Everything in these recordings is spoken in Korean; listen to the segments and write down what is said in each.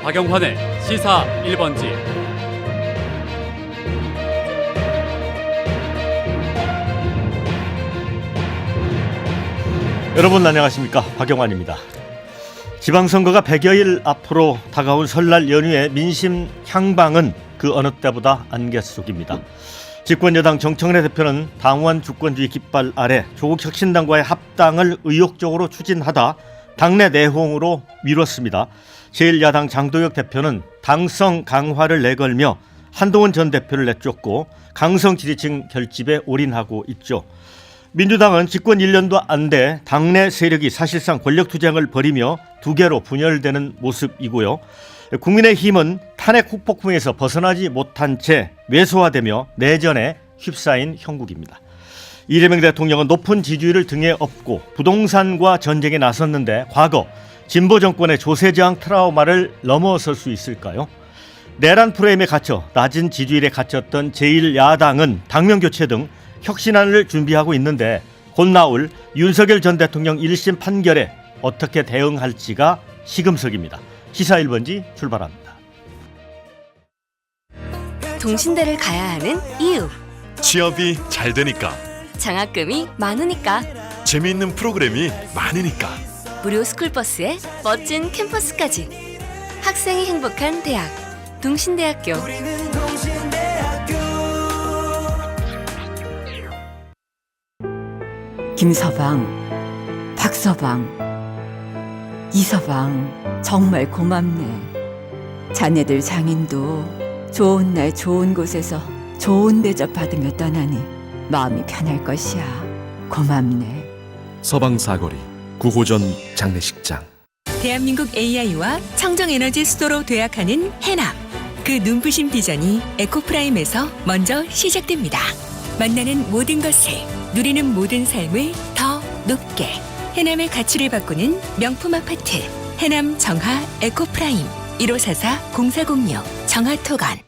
박영환의 시사 1번지. 여러분 안녕하십니까, 박영환입니다. 지방선거가 100여일 앞으로 다가온 설날 연휴의 민심 향방은 그 어느 때보다 안개 속입니다. 집권 여당 정청래 대표는 당원 주권주의 깃발 아래 조국 혁신당과의 합당을 의욕적으로 추진하다 당내 내홍으로 미뤘습니다. 제1야당 장도혁 대표는 당성 강화를 내걸며 한동훈 전 대표를 내쫓고 강성 지지층 결집에 올인하고 있죠. 민주당은 집권 1년도 안 돼 당내 세력이 사실상 권력투쟁을 벌이며 두 개로 분열되는 모습이고요. 국민의힘은 탄핵 후폭풍에서 벗어나지 못한 채 왜소화되며 내전에 휩싸인 형국입니다. 이재명 대통령은 높은 지지율을 등에 업고 부동산과 전쟁에 나섰는데 과거 진보 정권의 조세저항 트라우마를 넘어설 수 있을까요? 내란 프레임에 갇혀 낮은 지지율에 갇혔던 제1야당은 당면 교체 등 혁신안을 준비하고 있는데 곧 나올 윤석열 전 대통령 1심 판결에 어떻게 대응할지가 시금석입니다. 시사 1번지 출발합니다. 동신대를 가야 하는 이유. 취업이 잘 되니까. 장학금이 많으니까. 재미있는 프로그램이 많으니까. 무료 스쿨버스에 멋진 캠퍼스까지. 학생이 행복한 대학. 동신대학교. 김서방, 박서방, 이서방 정말 고맙네. 자네들 장인도 좋은 날 좋은 곳에서 좋은 대접 받으며 떠나니 마음이 편할 것이야. 고맙네. 서방사거리 9호점 장례식장. 대한민국 AI와 청정에너지 수도로 도약하는 해남. 그 눈부신 비전이 에코프라임에서 먼저 시작됩니다. 만나는 모든 것을, 누리는 모든 삶을 더 높게. 해남의 가치를 바꾸는 명품 아파트. 해남 정하 에코프라임. 1544-0406 정하토건.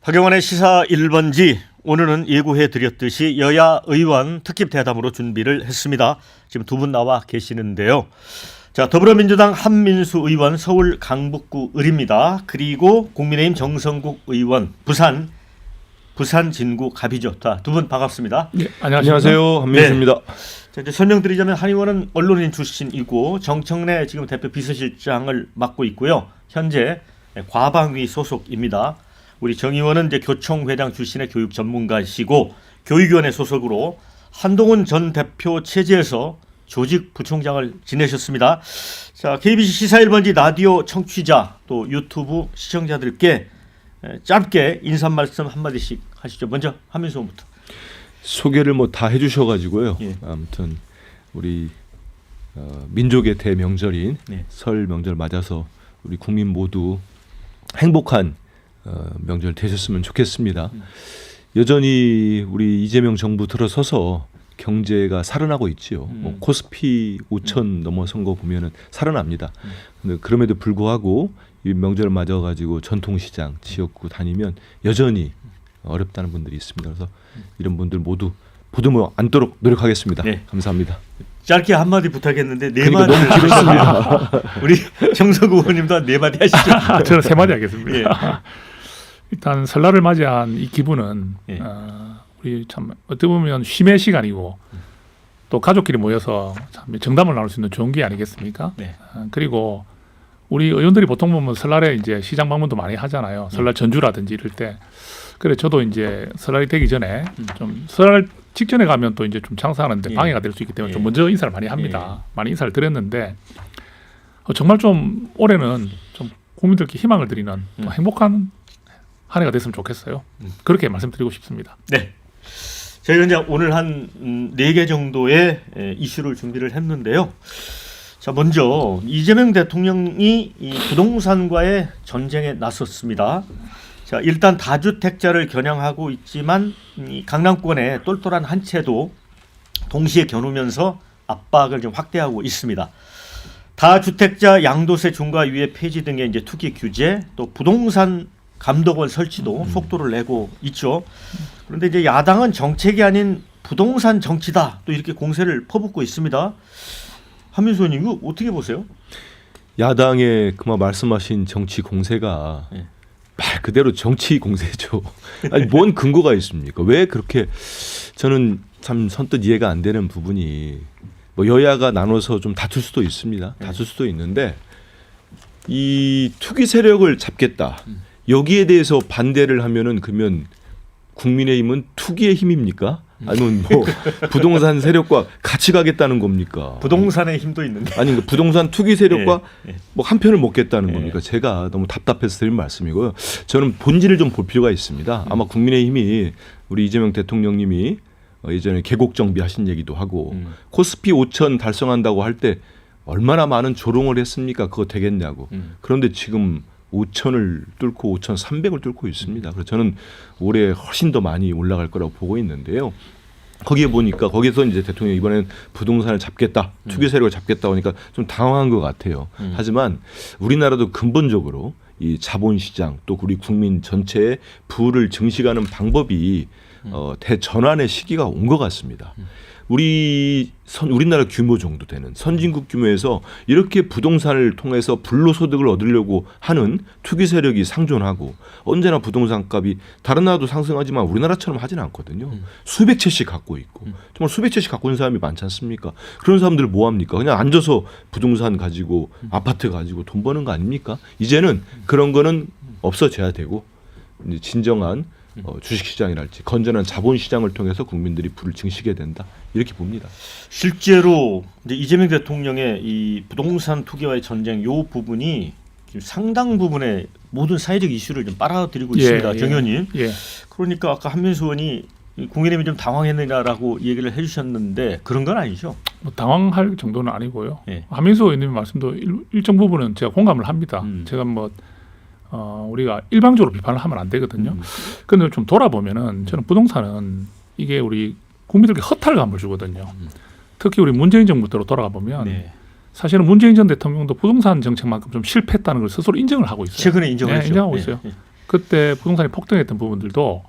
박영환의 시사 1번지, 오늘은 예고해드렸듯이 여야 의원 특집 대담으로 준비를 했습니다. 지금 두 분 나와 계시는데요. 자, 더불어민주당 한민수 의원 서울 강북구 을입니다. 그리고 국민의힘 정성국 의원 부산 진구 갑이죠. 두 분 반갑습니다. 네, 안녕하세요. 한민수입니다. 네. 자, 이제 설명드리자면 한 의원은 언론인 출신이고 정청래 지금 대표 비서실장을 맡고 있고요. 현재 과방위 소속입니다. 우리 정 의원은 이제 교총회장 출신의 교육 전문가이시고 교육위원회 소속으로 한동훈 전 대표 체제에서 조직 부총장을 지내셨습니다. 자, KBC 시사 1번지 라디오 청취자 또 유튜브 시청자들께 짧게 인사 말씀 한마디씩 하시죠. 먼저 한민수 의원부터. 소개를 뭐 다 해주셔가지고요. 예. 아무튼 우리 민족의 대명절인 예. 설 명절 맞아서 우리 국민 모두 행복한 명절 되셨으면 좋겠습니다. 여전히 우리 이재명 정부 들어서서 경제가 살아나고 있지요. 뭐 코스피 5천 넘어선 거 보면은 살아납니다. 근데 그럼에도 불구하고 이 명절 맞아가지고 전통시장, 지역구 다니면 여전히 어렵다는 분들이 있습니다. 그래서 이런 분들 모두 부담 않도록 노력하겠습니다. 네. 감사합니다. 짧게 한마디 부탁했는데 네 그러니까 마디 너무 길었습니다. 우리 정성국 의원님도 네 마디 하시죠. 저는 세 마디 하겠습니다. 예. 일단 설날을 맞이한 이 기분은 예. 우리 참 어떻게 보면 쉼의 시간이고 또 가족끼리 모여서 참 정담을 나눌 수 있는 좋은 게 아니겠습니까? 네. 그리고 우리 의원들이 보통 보면 설날에 이제 시장 방문도 많이 하잖아요. 설날 전주라든지 이럴 때. 그래 저도 이제 설날이 되기 전에 좀 설날 직전에 가면 또 이제 좀 장사하는데 예. 방해가 될 수 있기 때문에 예. 좀 먼저 인사를 많이 합니다. 많이 인사를 드렸는데 정말 좀 올해는 좀 국민들께 희망을 드리는 또 행복한 한 해가 됐으면 좋겠어요. 그렇게 말씀드리고 싶습니다. 네. 저희가 이제 오늘 한 4개 정도의 이슈를 준비를 했는데요. 자, 먼저 이재명 대통령이 이 부동산과의 전쟁에 나섰습니다. 자, 일단 다주택자를 겨냥하고 있지만 이 강남권의 똘똘한 한 채도 동시에 겨누면서 압박을 좀 확대하고 있습니다. 다주택자 양도세 중과 유예 폐지 등의 이제 투기 규제, 또 부동산 감독원 설치도 속도를 내고 있죠. 그런데 이제 야당은 정책이 아닌 부동산 정치다 또 이렇게 공세를 퍼붓고 있습니다. 한민수 의원님 이거 어떻게 보세요? 야당의 그만 말씀하신 정치 공세가 예. 말 그대로 정치 공세죠. 아니 뭔 근거가 있습니까? 왜 그렇게 저는 참 선뜻 이해가 안 되는 부분이 뭐 여야가 나눠서 좀 다툴 수도 있습니다. 다툴 수도 있는데 이 투기 세력을 잡겠다. 여기에 대해서 반대를 하면은 그러면 국민의힘은 투기의 힘입니까? 아니면 뭐 부동산 세력과 같이 가겠다는 겁니까? 부동산의 힘도 있는데. 아니 그 부동산 투기 세력과 예. 뭐 한 편을 먹겠다는 예. 겁니까? 제가 너무 답답해서 드린 말씀이고요. 저는 본질을 좀 볼 필요가 있습니다. 아마 국민의힘이 우리 이재명 대통령님이 예전에 계곡 정비하신 얘기도 하고 코스피 5천 달성한다고 할 때 얼마나 많은 조롱을 했습니까? 그거 되겠냐고. 그런데 지금 5천을 뚫고 5,300을 뚫고 있습니다. 그래서 저는 올해 훨씬 더 많이 올라갈 거라고 보고 있는데요. 거기에 보니까 거기서 이제 대통령이 이번엔 부동산을 잡겠다, 투기 세력을 잡겠다 하니까 좀 당황한 것 같아요. 하지만 우리나라도 근본적으로 이 자본시장 또 우리 국민 전체의 부를 증식하는 방법이 대전환의 시기가 온 것 같습니다. 우리나라 규모 정도 되는 선진국 규모에서 이렇게 부동산을 통해서 불로소득을 얻으려고 하는 투기 세력이 상존하고 언제나 부동산 값이 다른 나라도 상승하지만 우리나라처럼 하지는 않거든요. 수백 채씩 갖고 있고 정말 수백 채씩 갖고 있는 사람이 많지 않습니까? 그런 사람들 뭐 합니까? 그냥 앉아서 부동산 가지고 아파트 가지고 돈 버는 거 아닙니까? 이제는 그런 거는 없어져야 되고 이제 진정한 주식시장이랄지 건전한 자본시장을 통해서 국민들이 부를 증식해야 된다 이렇게 봅니다. 실제로 이제 이재명 대통령의 이 부동산 투기와의 전쟁 요 부분이 지금 상당 부분의 모든 사회적 이슈를 좀 빨아들이고 있습니다, 정 의원님. 예. 그러니까 아까 한민수 의원이 국민의힘이 좀 당황했느냐라고 얘기를 해주셨는데 그런 건 아니죠. 뭐 당황할 정도는 아니고요. 예. 한민수 의원님 말씀도 일정 부분은 제가 공감을 합니다. 제가 뭐 우리가 일방적으로 비판을 하면 안 되거든요. 그런데 좀 돌아보면은 저는 부동산은 이게 우리 국민들께 허탈감을 주거든요. 특히 우리 문재인 정부 때로 돌아가 보면 네. 사실은 문재인 전 대통령도 부동산 정책만큼 좀 실패했다는 걸 스스로 인정을 하고 있어요. 최근에 인정을 했죠. 인정하고 있어요. 그때 부동산이 폭등했던 부분들도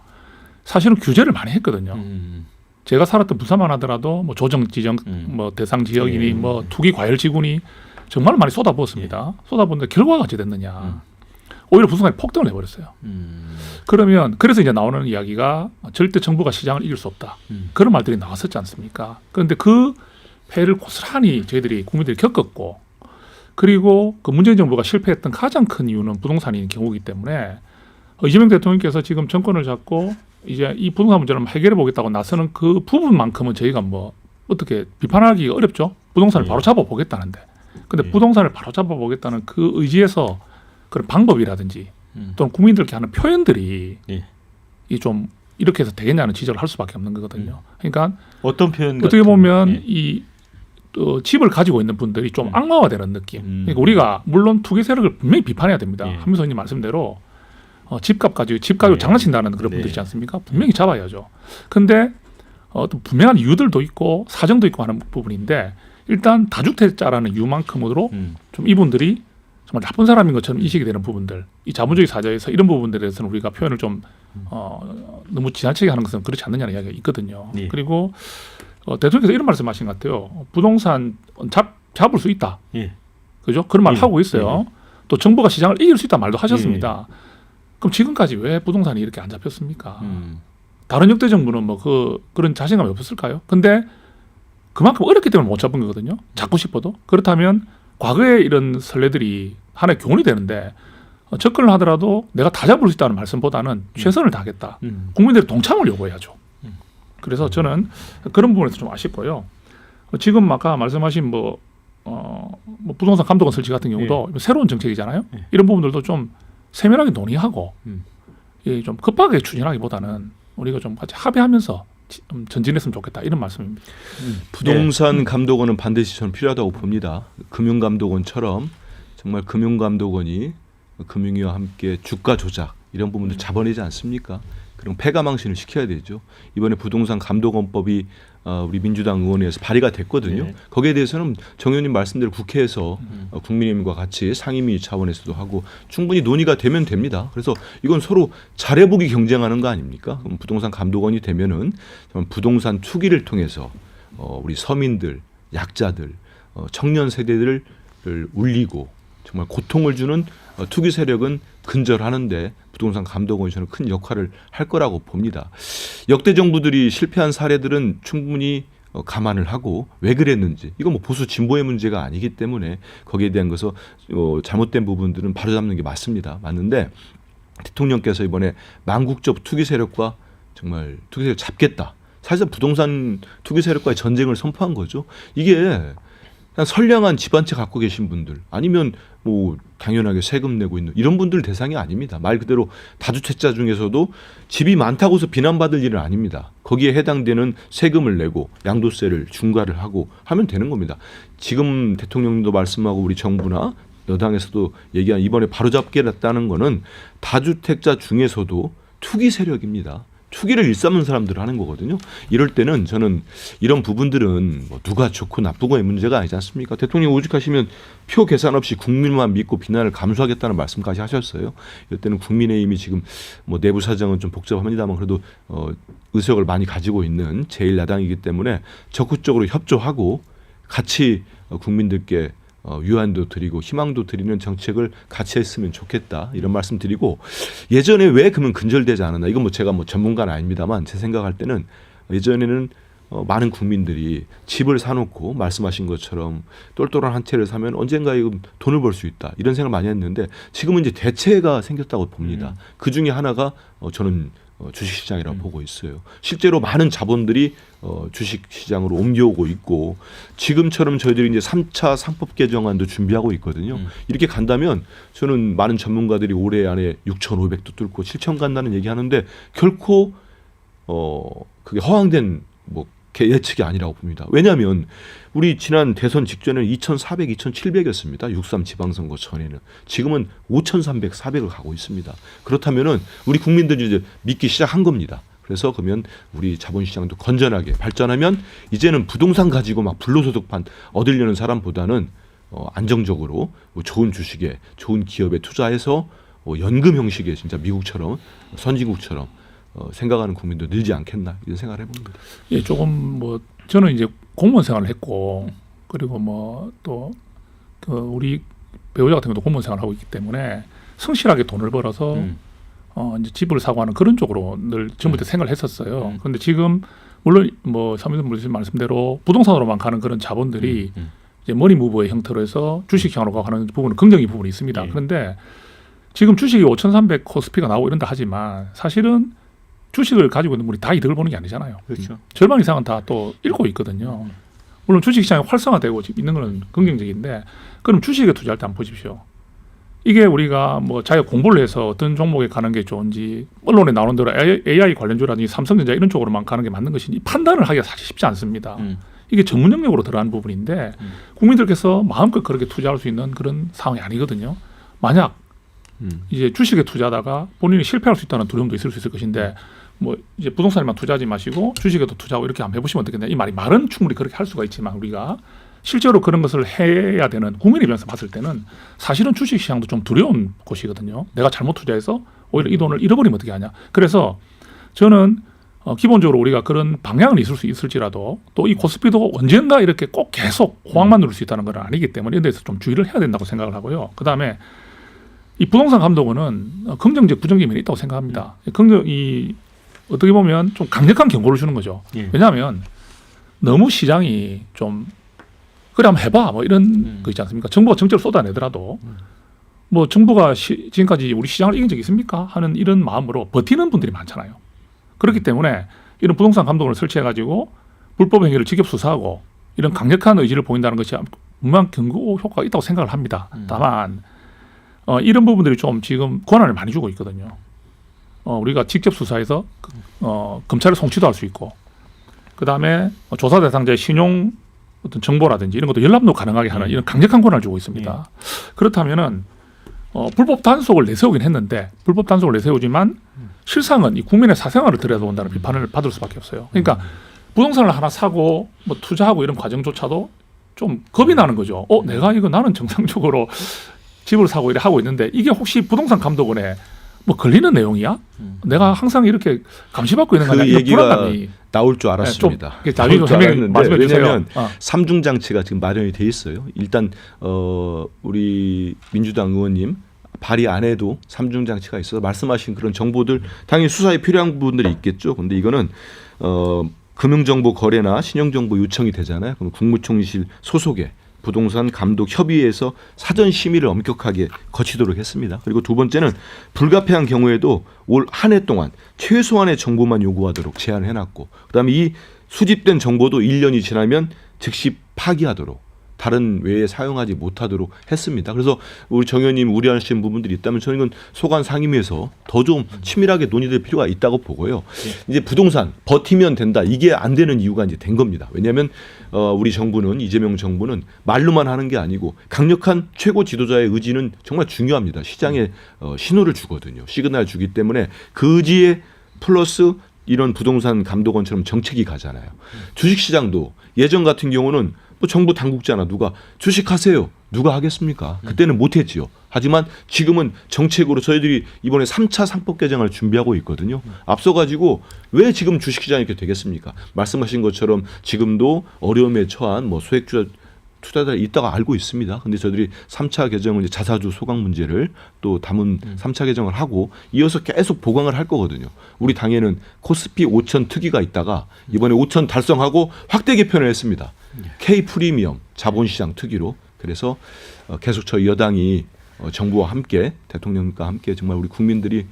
사실은 규제를 많이 했거든요. 제가 살았던 부산만 하더라도 뭐 조정 지정, 뭐 대상 지역이니 뭐 투기 과열 지구니 정말 많이 쏟아부었습니다. 쏟아부었는데 결과가 어찌 됐느냐? 오히려 부동산이 폭등을 해버렸어요. 그러면 그래서 이제 나오는 이야기가 절대 정부가 시장을 이길 수 없다. 그런 말들이 나왔었지 않습니까? 그런데 그 패를 고스란히 저희들이 국민들이 겪었고, 그리고 그 문재인 정부가 실패했던 가장 큰 이유는 부동산인 경우이기 때문에 이재명 대통령께서 지금 정권을 잡고 이제 이 부동산 문제를 해결해 보겠다고 나서는 그 부분만큼은 저희가 뭐 어떻게 비판하기가 어렵죠. 부동산을 바로 잡아 보겠다는데. 근데 부동산을 바로 잡아 보겠다는 그 의지에서 그런 방법이라든지 또는 국민들께 하는 표현들이 이 좀 이렇게 해서 되겠냐는 지적을 할 수밖에 없는 거거든요. 그러니까 어떤 표현 어떻게 보면 이 집을 가지고 있는 분들이 좀 악마화되는 느낌. 그러니까 우리가 물론 투기 세력을 분명히 비판해야 됩니다. 한민수 의원님 말씀대로 집값 가지고 장난친다는 그런 분들 있지 않습니까? 분명히 잡아야죠. 근데 또 분명한 이유들도 있고 사정도 있고 하는 부분인데 일단 다주택자라는 이유만큼으로 좀 이분들이 정말 나쁜 사람인 것처럼 인식이 되는 부분들, 이 자본주의 사회에서 이런 부분들에 대해서는 우리가 표현을 좀 너무 지나치게 하는 것은 그렇지 않느냐는 이야기가 있거든요. 그리고 대통령께서 이런 말씀하신 것 같아요. 부동산 잡을 수 있다. 그죠? 그런 말을 하고 있어요. 또 정부가 시장을 이길 수 있다 말도 하셨습니다. 그럼 지금까지 왜 부동산이 이렇게 안 잡혔습니까? 다른 역대 정부는 뭐 그런 자신감이 없었을까요? 근데 그만큼 어렵기 때문에 못 잡은 거거든요. 잡고 싶어도. 그렇다면 과거에 이런 선례들이 하나의 교훈이 되는데 접근을 하더라도 내가 다 잡을 수 있다는 말씀보다는 최선을 다하겠다. 국민들의 동참을 요구해야죠. 그래서 저는 그런 부분에서 좀 아쉽고요. 지금 아까 말씀하신 뭐 부동산 감독원 설치 같은 경우도 새로운 정책이잖아요. 이런 부분들도 좀 세밀하게 논의하고 좀 급하게 추진하기보다는 우리가 좀 같이 합의하면서 전진했으면 좋겠다 이런 말씀입니다. 부동산 감독원은 반드시 저는 필요하다고 봅니다. 금융감독원처럼 정말 금융감독원이 금융위와 함께 주가 조작 이런 부분들 잡아내지 않습니까? 그럼 폐가망신을 시켜야 되죠. 이번에 부동산 감독원법이 우리 민주당 의원회에서 발의가 됐거든요. 거기에 대해서는 정 의원님 말씀대로 국회에서 국민의힘과 같이 상임위 차원에서도 하고 충분히 논의가 되면 됩니다. 그래서 이건 서로 잘해보기 경쟁하는 거 아닙니까? 그럼 부동산 감독원이 되면은 부동산 투기를 통해서 우리 서민들, 약자들, 청년 세대들을 울리고 정말 고통을 주는 투기 세력은 근절하는데 부동산 감독원이 저는 큰 역할을 할 거라고 봅니다. 역대 정부들이 실패한 사례들은 충분히 감안을 하고 왜 그랬는지, 이건 뭐 보수 진보의 문제가 아니기 때문에 거기에 대한 것은 잘못된 부분들은 바로잡는 게 맞는데 대통령께서 이번에 망국적 투기 세력과 정말 투기 세력 잡겠다, 사실상 부동산 투기 세력과의 전쟁을 선포한 거죠. 이게 그냥 선량한 집 한 채 갖고 계신 분들, 아니면 뭐 당연하게 세금 내고 있는 이런 분들 대상이 아닙니다. 말 그대로 다주택자 중에서도 집이 많다고 해서 비난받을 일은 아닙니다. 거기에 해당되는 세금을 내고 양도세를 중과를 하고 하면 되는 겁니다. 지금 대통령도 말씀하고 우리 정부나 여당에서도 얘기한 이번에 바로잡겠다는 거는 다주택자 중에서도 투기 세력입니다. 투기를 일삼는 사람들 하는 거거든요. 이럴 때는 저는 이런 부분들은 뭐 누가 좋고 나쁘고의 문제가 아니지 않습니까? 대통령이 오죽하시면 표 계산 없이 국민만 믿고 비난을 감수하겠다는 말씀까지 하셨어요. 이럴 때는 국민의힘이 지금 뭐 내부 사정은 좀 복잡합니다만 그래도 의석을 많이 가지고 있는 제1야당이기 때문에 적극적으로 협조하고 같이 국민들께 유한도 드리고 희망도 드리는 정책을 같이 했으면 좋겠다, 이런 말씀 드리고, 예전에 왜 그러면 근절되지 않았나, 이건 뭐 제가 뭐 전문가는 아닙니다만 제 생각할 때는 예전에는 많은 국민들이 집을 사놓고 말씀하신 것처럼 똘똘한 한 채를 사면 언젠가 돈을 벌 수 있다, 이런 생각을 많이 했는데 지금은 이제 대체가 생겼다고 봅니다. 그 중에 하나가 저는 주식시장이라고 보고 있어요. 실제로 많은 자본들이 주식시장으로 옮겨오고 있고, 지금처럼 저희들이 이제 3차 상법 개정안도 준비하고 있거든요. 이렇게 간다면 저는 많은 전문가들이 올해 안에 6,500도 뚫고 7,000 간다는 얘기하는데 결코 그게 허황된 뭐 예측이 아니라고 봅니다. 왜냐하면 우리 지난 대선 직전에는 2,400, 2,700이었습니다. 6.3 지방선거 전에는. 지금은 5,300, 400을 가고 있습니다. 그렇다면은 우리 국민들이 이제 믿기 시작한 겁니다. 그래서 그러면 우리 자본시장도 건전하게 발전하면 이제는 부동산 가지고 막 불로소득 얻으려는 사람보다는 안정적으로 좋은 주식에 좋은 기업에 투자해서 연금 형식의 진짜 미국처럼 선진국처럼 생각하는 국민도 늘지 않겠나, 이런 생각을 해봅니다. 예, 조금 뭐 저는 이제 공무원 생활을 했고, 그리고 뭐 또 그 우리 배우자 같은 경우도 공무원 생활을 하고 있기 때문에 성실하게 돈을 벌어서 이제 집을 사고 하는 그런 쪽으로 늘 전부터 생각을 했었어요. 그런데 지금 물론 뭐 사무님 말씀대로 부동산으로만 가는 그런 자본들이 이제 머니 무브의 형태로 해서 주식형으로 가는 부분은 긍정의 부분이 있습니다. 그런데 지금 주식이 5,300 코스피가 나오고 이런다 하지만 사실은 주식을 가지고 있는 분이 다 이득을 보는 게 아니잖아요. 그렇죠. 절반 이상은 다 또 잃고 있거든요. 물론 주식시장이 활성화되고 있는 건 긍정적인데, 그럼 주식에 투자할 때 한번 보십시오. 이게 우리가 뭐 자기가 공부를 해서 어떤 종목에 가는 게 좋은지, 언론에 나오는 대로 AI 관련주라든지 삼성전자 이런 쪽으로만 가는 게 맞는 것인지 판단을 하기가 사실 쉽지 않습니다. 이게 전문 영역으로 들어가는 부분인데 국민들께서 마음껏 그렇게 투자할 수 있는 그런 상황이 아니거든요. 만약 이제 주식에 투자하다가 본인이 실패할 수 있다는 두려움도 있을 수 있을 것인데, 뭐 이제 부동산에만 투자하지 마시고 주식에도 투자하고 이렇게 한번 해보시면 어떻겠냐. 이 말은 충분히 그렇게 할 수가 있지만 우리가 실제로 그런 것을 해야 되는 국민 입장에서 봤을 때는 사실은 주식시장도 좀 두려운 곳이거든요. 내가 잘못 투자해서 오히려 이 돈을 잃어버리면 어떻게 하냐. 그래서 저는 기본적으로 우리가 그런 방향은 있을 수 있을지라도 또 이 코스피도 언젠가 이렇게 꼭 계속 호황만 누릴 수 있다는 건 아니기 때문에 이런 데서 좀 주의를 해야 된다고 생각을 하고요. 그다음에 이 부동산 감독원은 긍정적 부정적 면이 있다고 생각합니다. 어떻게 보면 좀 강력한 경고를 주는 거죠. 왜냐하면 너무 시장이 좀 그래 한번 해봐 뭐 이런 거 있지 않습니까? 정부가 정책을 쏟아내더라도 뭐 정부가 지금까지 우리 시장을 이긴 적이 있습니까? 하는 이런 마음으로 버티는 분들이 많잖아요. 그렇기 때문에 이런 부동산 감독원을 설치해가지고 불법 행위를 직접 수사하고 이런 강력한 의지를 보인다는 것이 분명 경고 효과가 있다고 생각을 합니다. 다만 이런 부분들이 좀 지금 권한을 많이 주고 있거든요. 우리가 직접 수사해서 검찰에 송치도 할 수 있고, 그 다음에 조사 대상자의 신용 어떤 정보라든지 이런 것도 열람도 가능하게 하는 이런 강력한 권한을 주고 있습니다. 그렇다면은 불법 단속을 내세우긴 했는데, 불법 단속을 내세우지만 실상은 이 국민의 사생활을 들여다본다는 비판을 받을 수밖에 없어요. 그러니까 부동산을 하나 사고 뭐 투자하고 이런 과정조차도 좀 겁이 나는 거죠. 내가 이거 나는 정상적으로 집을 사고 이래 하고 있는데 이게 혹시 부동산 감독원에 뭐 걸리는 내용이야? 내가 항상 이렇게 감시받고 있는 거 그 아니야? 이런 얘기가 불안감이 나올 줄 알았습니다. 좀 자세히 좀 설명 말씀해 주세요. 왜냐하면 어. 삼중 장치가 지금 마련이 돼 있어요. 일단 우리 민주당 의원님 발의 안에도 삼중 장치가 있어서 말씀하신 그런 정보들 당연히 수사에 필요한 부분들이 있겠죠. 근데 이거는 금융정보 거래나 신용정보 요청이 되잖아요. 그럼 국무총리실 소속의 부동산 감독 협의회에서 사전 심의를 엄격하게 거치도록 했습니다. 그리고 두 번째는 불가피한 경우에도 올 한 해 동안 최소한의 정보만 요구하도록 제한을 해놨고, 그다음에 이 수집된 정보도 1년이 지나면 즉시 파기하도록, 다른 외에 사용하지 못하도록 했습니다. 그래서 우리 정 의원님 우려하시는 부분들이 있다면 저는 이건 소관 상임위에서 더 좀 치밀하게 논의될 필요가 있다고 보고요. 이제 부동산 버티면 된다. 이게 안 되는 이유가 이제 된 겁니다. 왜냐하면 우리 정부는, 이재명 정부는 말로만 하는 게 아니고 강력한 최고 지도자의 의지는 정말 중요합니다. 시장에 신호를 주거든요. 시그널 주기 때문에 그 의지에 플러스 이런 부동산 감독원처럼 정책이 가잖아요. 주식시장도 예전 같은 경우는 뭐 정부 당국자나 누가 주식하세요. 누가 하겠습니까? 그때는 못했지요. 하지만 지금은 정책으로 저희들이 이번에 3차 상법 개정을 준비하고 있거든요. 앞서가지고 왜 지금 주식시장이 이렇게 되겠습니까? 말씀하신 것처럼 지금도 어려움에 처한 뭐 소액주자 투자자들이 있다가 알고 있습니다. 근데 저희들이 3차 개정을 이제 자사주 소강 문제를 또 담은 3차 개정을 하고 이어서 계속 보강을 할 거거든요. 우리 당에는 코스피 5천 특위가 있다가 이번에 5천 달성하고 확대 개편을 했습니다. K 프리미엄 자본시장 특위로. 그래서 계속 저희 여당이 정부와 함께 대통령과 함께 정말 우리 국민들이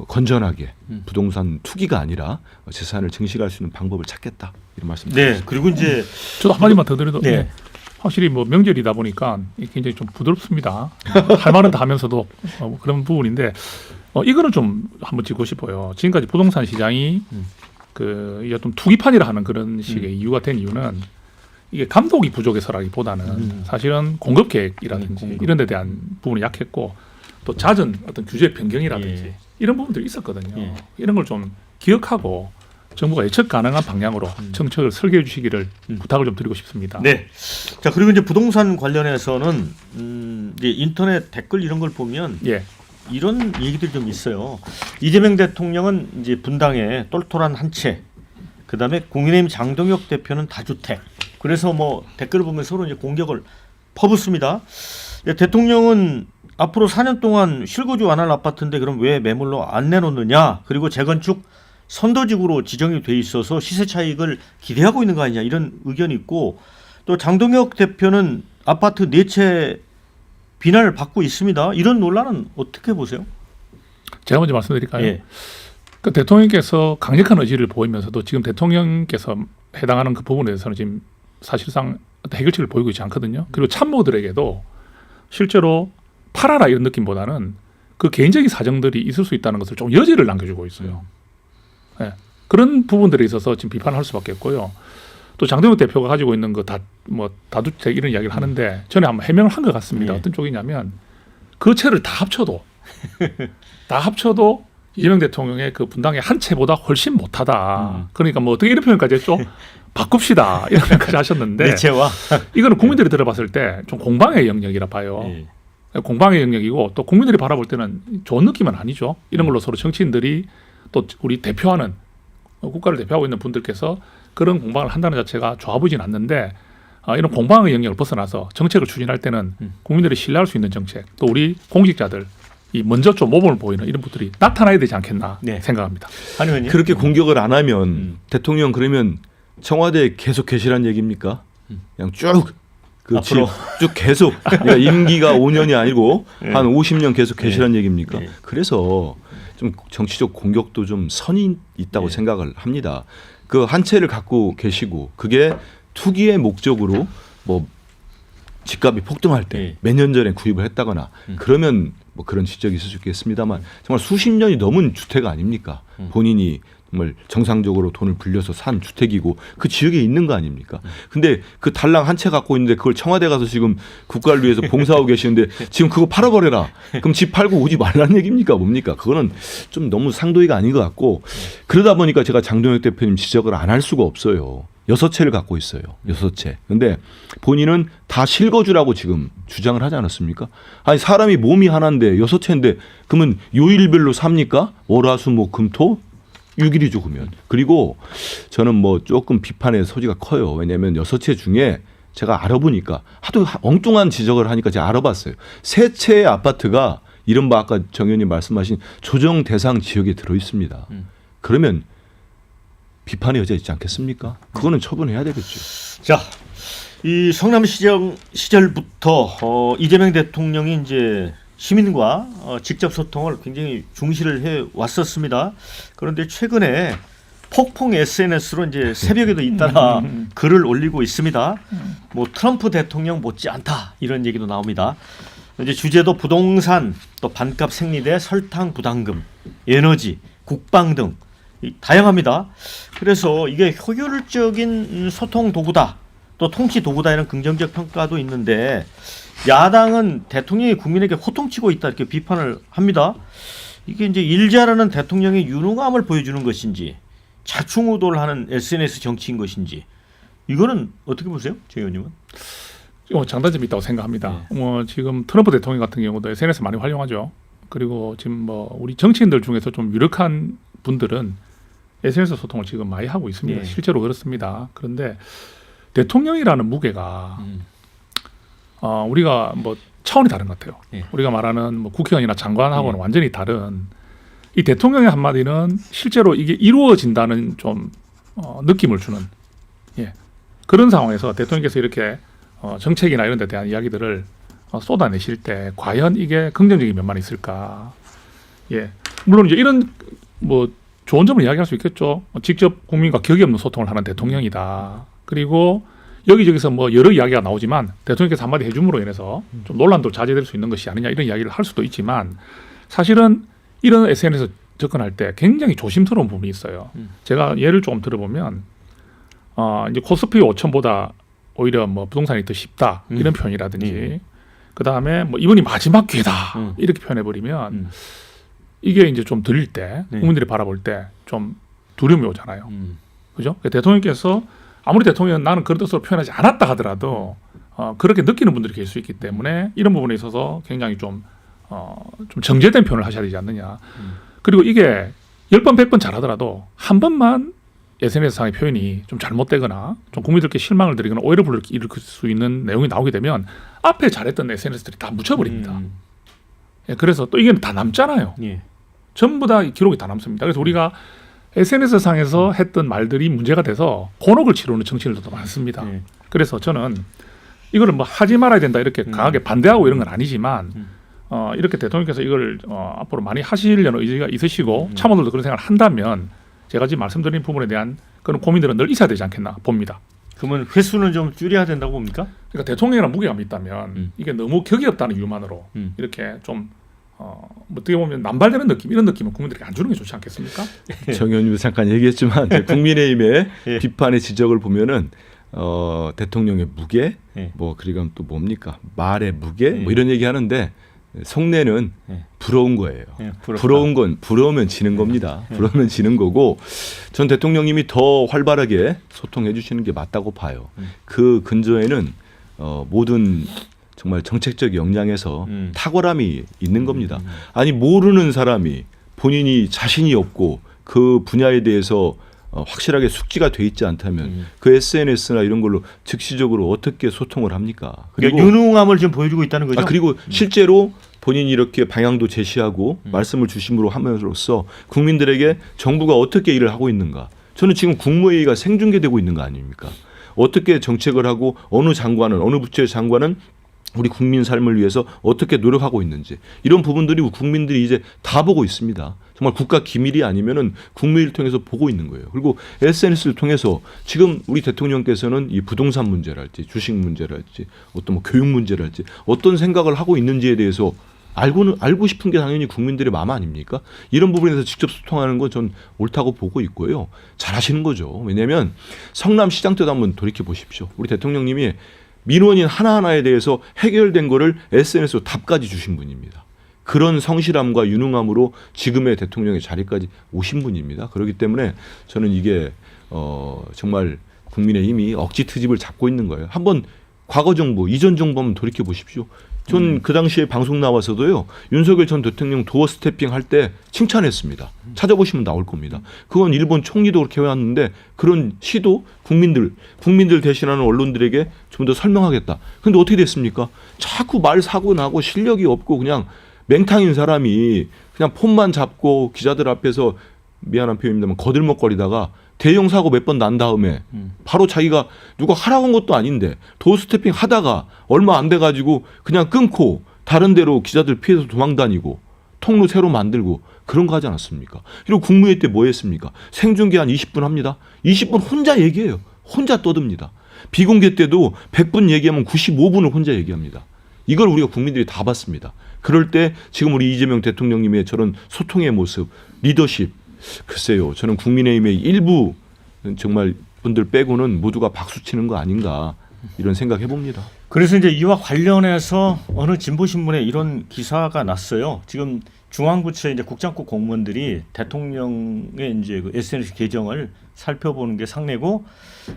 건전하게 부동산 투기가 아니라 재산을 증식할 수 있는 방법을 찾겠다, 이런 말씀드립니다. 네. 그리고 이제 저도 한마디만 더 드려도 네. 확실히 뭐 명절이다 보니까 굉장히 좀 부드럽습니다. 할 말은 다 하면서도 그런 부분인데 이거는 좀 한번 짚고 싶어요. 지금까지 부동산 시장이 이게 좀 투기판이라 하는 그런 식의 이유가 된 이유는 이게 감독이 부족해서라기보다는 사실은 공급 계획이라든지 이런 데 대한 부분이 약했고 또 잦은 어떤 규제 변경이라든지 이런 부분들이 있었거든요. 이런 걸 좀 기억하고 정부가 예측 가능한 방향으로 정책을 설계해 주시기를 부탁을 좀 드리고 싶습니다. 네. 자, 그리고 이제 부동산 관련해서는 이제 인터넷 댓글 이런 걸 보면 이런 얘기들이 좀 있어요. 이재명 대통령은 이제 분당에 똘똘한 한 채, 그다음에 국민의힘 장동혁 대표는 다주택. 그래서 뭐 댓글을 보면 서로 이제 공격을 퍼붓습니다. 대통령은 앞으로 4년 동안 실거주 안 할 아파트인데 그럼 왜 매물로 안 내놓느냐? 그리고 재건축 선도직으로 지정이 돼 있어서 시세 차익을 기대하고 있는 거 아니냐, 이런 의견이 있고, 또 장동혁 대표는 아파트 4채 비난을 받고 있습니다. 이런 논란은 어떻게 보세요? 제가 먼저 말씀드릴까요? 예. 그 대통령께서 강력한 의지를 보이면서도 지금 대통령께서 해당하는 그 부분에 대해서는 지금 사실상 해결책을 보이고 있지 않거든요. 그리고 참모들에게도 실제로 팔아라 이런 느낌보다는 그 개인적인 사정들이 있을 수 있다는 것을 좀 여지를 남겨주고 있어요. 네. 그런 부분들에 있어서 지금 비판을 할 수밖에 없고요. 또 장동혁 대표가 가지고 있는 그 다주택 이런 이야기를 하는데 전에 한번 해명을 한 것 같습니다. 어떤 쪽이냐면 그 채를 다 합쳐도 이재명 대통령의 그 분당의 한 채보다 훨씬 못하다. 그러니까 뭐 어떻게 이런 표현까지 했죠? 바꿉시다 이런 표현까지 하셨는데 네 채와 이거는 국민들이 들어봤을 때 좀 공방의 영역이라 봐요. 공방의 영역이고 또 국민들이 바라볼 때는 좋은 느낌은 아니죠. 이런 걸로 서로 정치인들이 또 우리 대표하는 국가를 대표하고 있는 분들께서 그런 공방을 한다는 자체가 좋아 보이진 않는데 이런 공방의 영역을 벗어나서 정책을 추진할 때는 국민들이 신뢰할 수 있는 정책, 또 우리 공직자들 이 먼저 좀 모범을 보이는 이런 분들이 나타나야 되지 않겠나 생각합니다. 아니면요? 그렇게 공격을 안 하면 대통령 그러면 청와대에 계속 계시란 얘기입니까? 그냥 쭉 앞으로 쭉 계속 그러니까 임기가 5년이 아니고 한 50년 계속 계시란 얘기입니까? 그래서 좀 정치적 공격도 좀 선이 있다고 생각을 합니다. 그 한 채를 갖고 계시고 그게 투기의 목적으로 뭐 집값이 폭등할 때 몇 년 전에 구입을 했다거나 그러면 뭐 그런 지적이 있을 수 있겠습니다만 정말 수십 년이 넘은 주택 아닙니까? 본인이 정말 정상적으로 돈을 불려서 산 주택이고 그 지역에 있는 거 아닙니까? 근데 그 달랑 한 채 갖고 있는데 그걸 청와대 가서 지금 국가를 위해서 봉사하고 계시는데 지금 그거 팔아버려라. 그럼 집 팔고 오지 말라는 얘기입니까? 뭡니까? 그거는 좀 너무 상도이가 아닌 것 같고 그러다 보니까 제가 장동혁 대표님 지적을 안 할 수가 없어요. 6채를 갖고 있어요. 6채. 근데 본인은 다 실거주라고 지금 주장을 하지 않았습니까? 아니 사람이 몸이 하나인데 6채인데 그러면 요일별로 삽니까? 월화수목금토 6일이죠 그러면. 그리고 저는 뭐 조금 비판의 소지가 커요. 왜냐하면 6채 중에 제가 알아보니까 하도 엉뚱한 지적을 하니까 제가 알아봤어요. 3채의 아파트가 이른바 아까 정 의원님 말씀하신 조정 대상 지역에 들어 있습니다. 그러면 비판의 여지가 있지 않겠습니까? 그거는 처분해야 되겠죠. 자, 이 성남시장 시절부터 이재명 대통령이 이제 시민과 직접 소통을 굉장히 중시를 해 왔었습니다. 그런데 최근에 폭풍 SNS로 이제 새벽에도 잇따라 글을 올리고 있습니다. 뭐 트럼프 대통령 못지않다 이런 얘기도 나옵니다. 이제 주제도 부동산, 또 반값 생리대, 설탕 부담금, 에너지, 국방 등 다양합니다. 그래서 이게 효율적인 소통 도구다, 또 통치 도구다 이런 긍정적 평가도 있는데 야당은 대통령이 국민에게 호통치고 있다 이렇게 비판을 합니다. 이게 이제 일 잘하는 대통령의 유능함을 보여주는 것인지 자충우돌 하는 SNS 정치인 것인지 이거는 어떻게 보세요, 정 의원님은? 장단점이 있다고 생각합니다. 지금 트럼프 대통령 같은 경우도 SNS 많이 활용하죠. 그리고 지금 뭐 우리 정치인들 중에서 좀 유력한 분들은 SNS 소통을 지금 많이 하고 있습니다. 네. 실제로 그렇습니다. 그런데 대통령이라는 무게가 우리가 뭐 차원이 다른 것 같아요. 네. 우리가 말하는 뭐 국회의원이나 장관하고는 완전히 다른 이 대통령의 한마디는 실제로 이게 이루어진다는 좀 느낌을 주는 그런 상황에서 대통령께서 이렇게 정책이나 이런 데 대한 이야기들을 쏟아내실 때 과연 이게 긍정적인 면만 있을까? 물론 이제 이런 뭐 좋은 점을 이야기할 수 있겠죠. 직접 국민과 격이 없는 소통을 하는 대통령이다. 그리고 여기저기서 뭐 여러 이야기가 나오지만 대통령께서 한마디 해줌으로 인해서 좀 논란도 자제될 수 있는 것이 아니냐 이런 이야기를 할 수도 있지만 사실은 이런 SNS 접근할 때 굉장히 조심스러운 부분이 있어요. 제가 예를 조금 들어보면 이제 코스피 5천보다 오히려 뭐 부동산이 더 쉽다 이런 표현이라든지 그 다음에 뭐 이번이 마지막 기회다 이렇게 표현해버리면 이게 이제 좀 들릴 때 국민들이 바라볼 때 좀 두려움이 오잖아요. 그죠? 대통령께서 아무리 대통령은 나는 그런 뜻으로 표현하지 않았다 하더라도 그렇게 느끼는 분들이 계실 수 있기 때문에 이런 부분에 있어서 굉장히 좀 정제된 표현을 하셔야 되지 않느냐. 그리고 이게 10번 100번 잘하더라도 한 번만 SNS상의 표현이 좀 잘못되거나 좀 국민들께 실망을 드리거나 오해를 일으킬 수 있는 내용이 나오게 되면 앞에 잘했던 SNS들이 다 묻혀버립니다. 그래서 또 이게 다 남잖아요. 전부 다 기록이 다 남습니다. 그래서 우리가 SNS상에서 했던 말들이 문제가 돼서 곤혹을 치르는 정치인들도 많습니다. 그래서 저는 이거를 뭐 하지 말아야 된다 이렇게 강하게 반대하고 이런 건 아니지만 이렇게 대통령께서 이걸 앞으로 많이 하시려는 의지가 있으시고 참모들도 그런 생각을 한다면 제가 지금 말씀드린 부분에 대한 그런 고민들은 늘 있어야 되지 않겠나 봅니다. 그러면 횟수는 좀 줄여야 된다고 봅니까? 그러니까 대통령이라는 무게감이 있다면 이게 너무 격이 없다는 이유만으로 이렇게 좀 어떻게 보면 남발되는 느낌 이런 느낌은 국민들에게 안 주는 게 좋지 않겠습니까? 정 의원님도 잠깐 얘기했지만 국민의힘의 비판의 지적을 보면은 대통령의 무게 뭐 그리고 또 뭡니까 말의 무게 뭐 이런 얘기하는데 속내는 부러운 거예요. 부러우면 지는 겁니다. 부러우면 지는 거고 전 대통령님이 더 활발하게 소통해 주시는 게 맞다고 봐요. 그 근저에는 모든 정말 정책적 역량에서 탁월함이 있는 겁니다. 아니 모르는 사람이 본인이 자신이 없고 그 분야에 대해서 확실하게 숙지가 돼 있지 않다면 그 SNS나 이런 걸로 즉시적으로 어떻게 소통을 합니까? 그리고 그러니까 유능함을 좀 보여주고 있다는 거죠. 그리고 실제로 본인이 이렇게 방향도 제시하고 말씀을 주심으로 함으로써 국민들에게 정부가 어떻게 일을 하고 있는가. 저는 지금 국무회의가 생중계되고 있는 거 아닙니까? 어떻게 정책을 하고 어느 장관은 어느 부처의 장관은 우리 국민 삶을 위해서 어떻게 노력하고 있는지 이런 부분들이 국민들이 이제 다 보고 있습니다. 정말 국가 기밀이 아니면은 국무회의를 통해서 보고 있는 거예요. 그리고 SNS를 통해서 지금 우리 대통령께서는 이 부동산 문제랄지 주식 문제랄지 어떤 뭐 교육 문제랄지 어떤 생각을 하고 있는지에 대해서 알고 싶은 게 당연히 국민들의 마음 아닙니까? 이런 부분에서 직접 소통하는 건 전 옳다고 보고 있고요. 잘하시는 거죠. 왜냐하면 성남시장 때도 한번 돌이켜 보십시오. 우리 대통령님이 민원인 하나하나에 대해서 해결된 거를 SNS로 답까지 주신 분입니다. 그런 성실함과 유능함으로 지금의 대통령의 자리까지 오신 분입니다. 그렇기 때문에 저는 이게 정말 국민의힘이 억지 트집을 잡고 있는 거예요. 한번 과거 정부, 이전 정부 한번 돌이켜 보십시오. 전 그 당시에 방송 나와서도요. 윤석열 전 대통령 도어 스태핑 할 때 칭찬했습니다. 찾아보시면 나올 겁니다. 그건 일본 총리도 그렇게 해왔는데 그런 시도 국민들 대신하는 언론들에게 좀 더 설명하겠다. 근데 어떻게 됐습니까? 자꾸 말 사고 나고 실력이 없고 그냥 맹탕인 사람이 그냥 폰만 잡고 기자들 앞에서 미안한 표현입니다만 거들먹거리다가 대형 사고 몇 번 난 다음에 바로 자기가 누가 하라고 한 것도 아닌데 도어 스태핑 하다가 얼마 안 돼가지고 그냥 끊고 다른 데로 기자들 피해서 도망다니고 통로 새로 만들고 그런 거 하지 않았습니까? 그리고 국무회의 때 뭐 했습니까? 생중계 한 20분 합니다. 20분 혼자 얘기해요. 혼자 떠듭니다. 비공개 때도 100분 얘기하면 95분을 혼자 얘기합니다. 이걸 우리가 국민들이 다 봤습니다. 그럴 때 지금 우리 이재명 대통령님의 저런 소통의 모습, 리더십, 글쎄요. 저는 국민의힘의 일부 정말 분들 빼고는 모두가 박수치는 거 아닌가 이런 생각해 봅니다. 그래서 이제 이와 관련해서 어느 진보신문에 이런 기사가 났어요. 지금 중앙부처 이제 국장급 공무원들이 대통령의 이제 그 SNS 계정을 살펴보는 게 상례고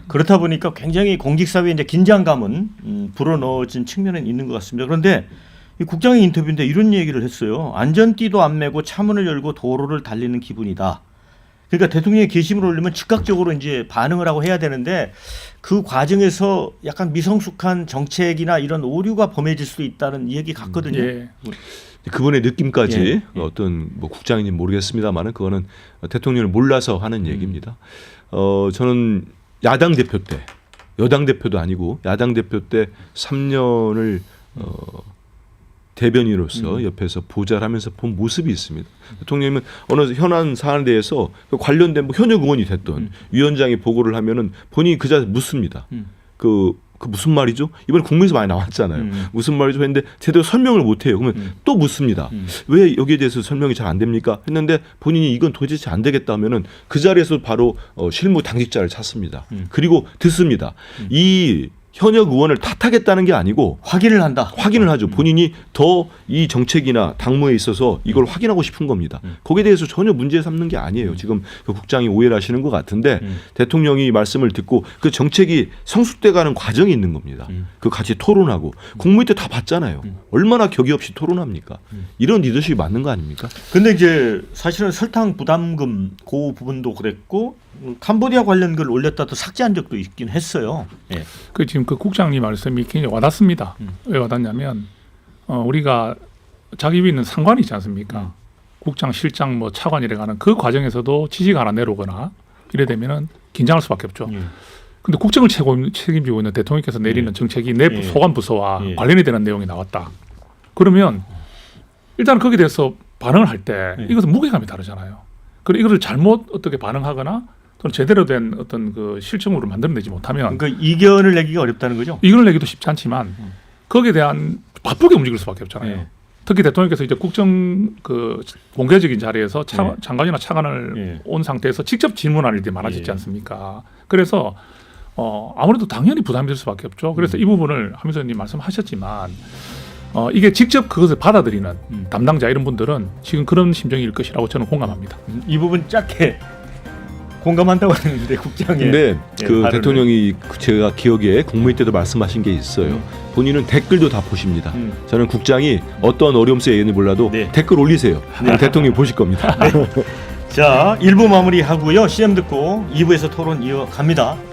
그렇다 보니까 굉장히 공직사회에 이제 긴장감은 불어넣어진 측면은 있는 것 같습니다. 그런데 이 국장의 인터뷰인데 이런 얘기를 했어요. 안전띠도 안 매고 차문을 열고 도로를 달리는 기분이다. 그러니까 대통령이 게시물을 올리면 즉각적으로 이제 반응을 하고 해야 되는데 그 과정에서 약간 미성숙한 정책이나 이런 오류가 범해질 수도 있다는 얘기 같거든요. 예. 그분의 느낌까지 예, 예. 어떤 뭐 국장인지 모르겠습니다만은 그거는 대통령을 몰라서 하는 얘기입니다. 저는 야당 대표 때 여당 대표도 아니고 야당 대표 때 3년을 대변인으로서 옆에서 보좌를 하면서 본 모습이 있습니다. 대통령님은 어느 현안 사안에 대해서 관련된 뭐 현역 의원이 됐던 위원장이 보고를 하면은 본인이 그 자리에 묻습니다. 그 무슨 말이죠? 이번에 국무에서 많이 나왔잖아요. 무슨 말이죠? 했는데 제대로 설명을 못해요. 그러면 또 묻습니다. 왜 여기에 대해서 설명이 잘 안 됩니까? 했는데 본인이 이건 도대체 안 되겠다 하면은 그 자리에서 바로 실무 당직자를 찾습니다. 그리고 듣습니다. 이 현역 의원을 탓하겠다는 게 아니고 확인을 한다. 확인을 하죠. 본인이 더 이 정책이나 당무에 있어서 이걸 확인하고 싶은 겁니다. 거기에 대해서 전혀 문제 삼는 게 아니에요. 지금 그 국장이 오해를 하시는 것 같은데 대통령이 말씀을 듣고 그 정책이 성숙돼가는 과정이 있는 겁니다. 그 같이 토론하고 국무회의 때 다 봤잖아요. 얼마나 격의 없이 토론합니까? 이런 리더십이 맞는 거 아닙니까? 근데 이제 사실은 설탕 부담금 그 부분도 그랬고 캄보디아 관련 글 올렸다도 삭제한 적도 있긴 했어요. 예. 그 지금 그 국장님 말씀이 굉장히 와닿습니다. 왜 와닿냐면 우리가 자기 위에 있는 상관이 있지 않습니까? 국장, 실장, 뭐 차관이래 가는 그 과정에서도 지시가 하나 내려오거나 이래 되면은 긴장할 수밖에 없죠. 근데 국정을 책임지고 있는 대통령께서 내리는 정책이 내 소관 부서와 관련이 되는 내용이 나왔다. 그러면 일단 거기에 대해서 반응을 할 때 이것은 무게감이 다르잖아요. 그리고 이거를 잘못 어떻게 반응하거나 또는 제대로 된 어떤 그 실정으로 만들어내지 못하면 그러니까 이견을 내기가 어렵다는 거죠. 이견을 내기도 쉽지 않지만 거기에 대한 바쁘게 움직일 수밖에 없잖아요. 예. 특히 대통령께서 이제 국정 그 공개적인 자리에서 장관이나 차관을 온 상태에서 직접 질문할 일이 많아지지 않습니까? 그래서 아무래도 당연히 부담이 될 수밖에 없죠. 그래서 이 부분을 하면서 말씀하셨지만 이게 직접 그것을 받아들이는 담당자 이런 분들은 지금 그런 심정일 것이라고 저는 공감합니다. 이 부분 짧게 공감한다고 하는데 국장이. 근데 그 발언을. 대통령이 제가 기억에 국무회의 때도 말씀하신 게 있어요. 본인은 댓글도 다 보십니다. 저는 국장이 어떤 어려움 속에 있는지 몰라도 댓글 올리세요. 대통령이 보실 겁니다. 자, 1부 마무리하고요. CM 듣고 2부에서 토론 이어갑니다.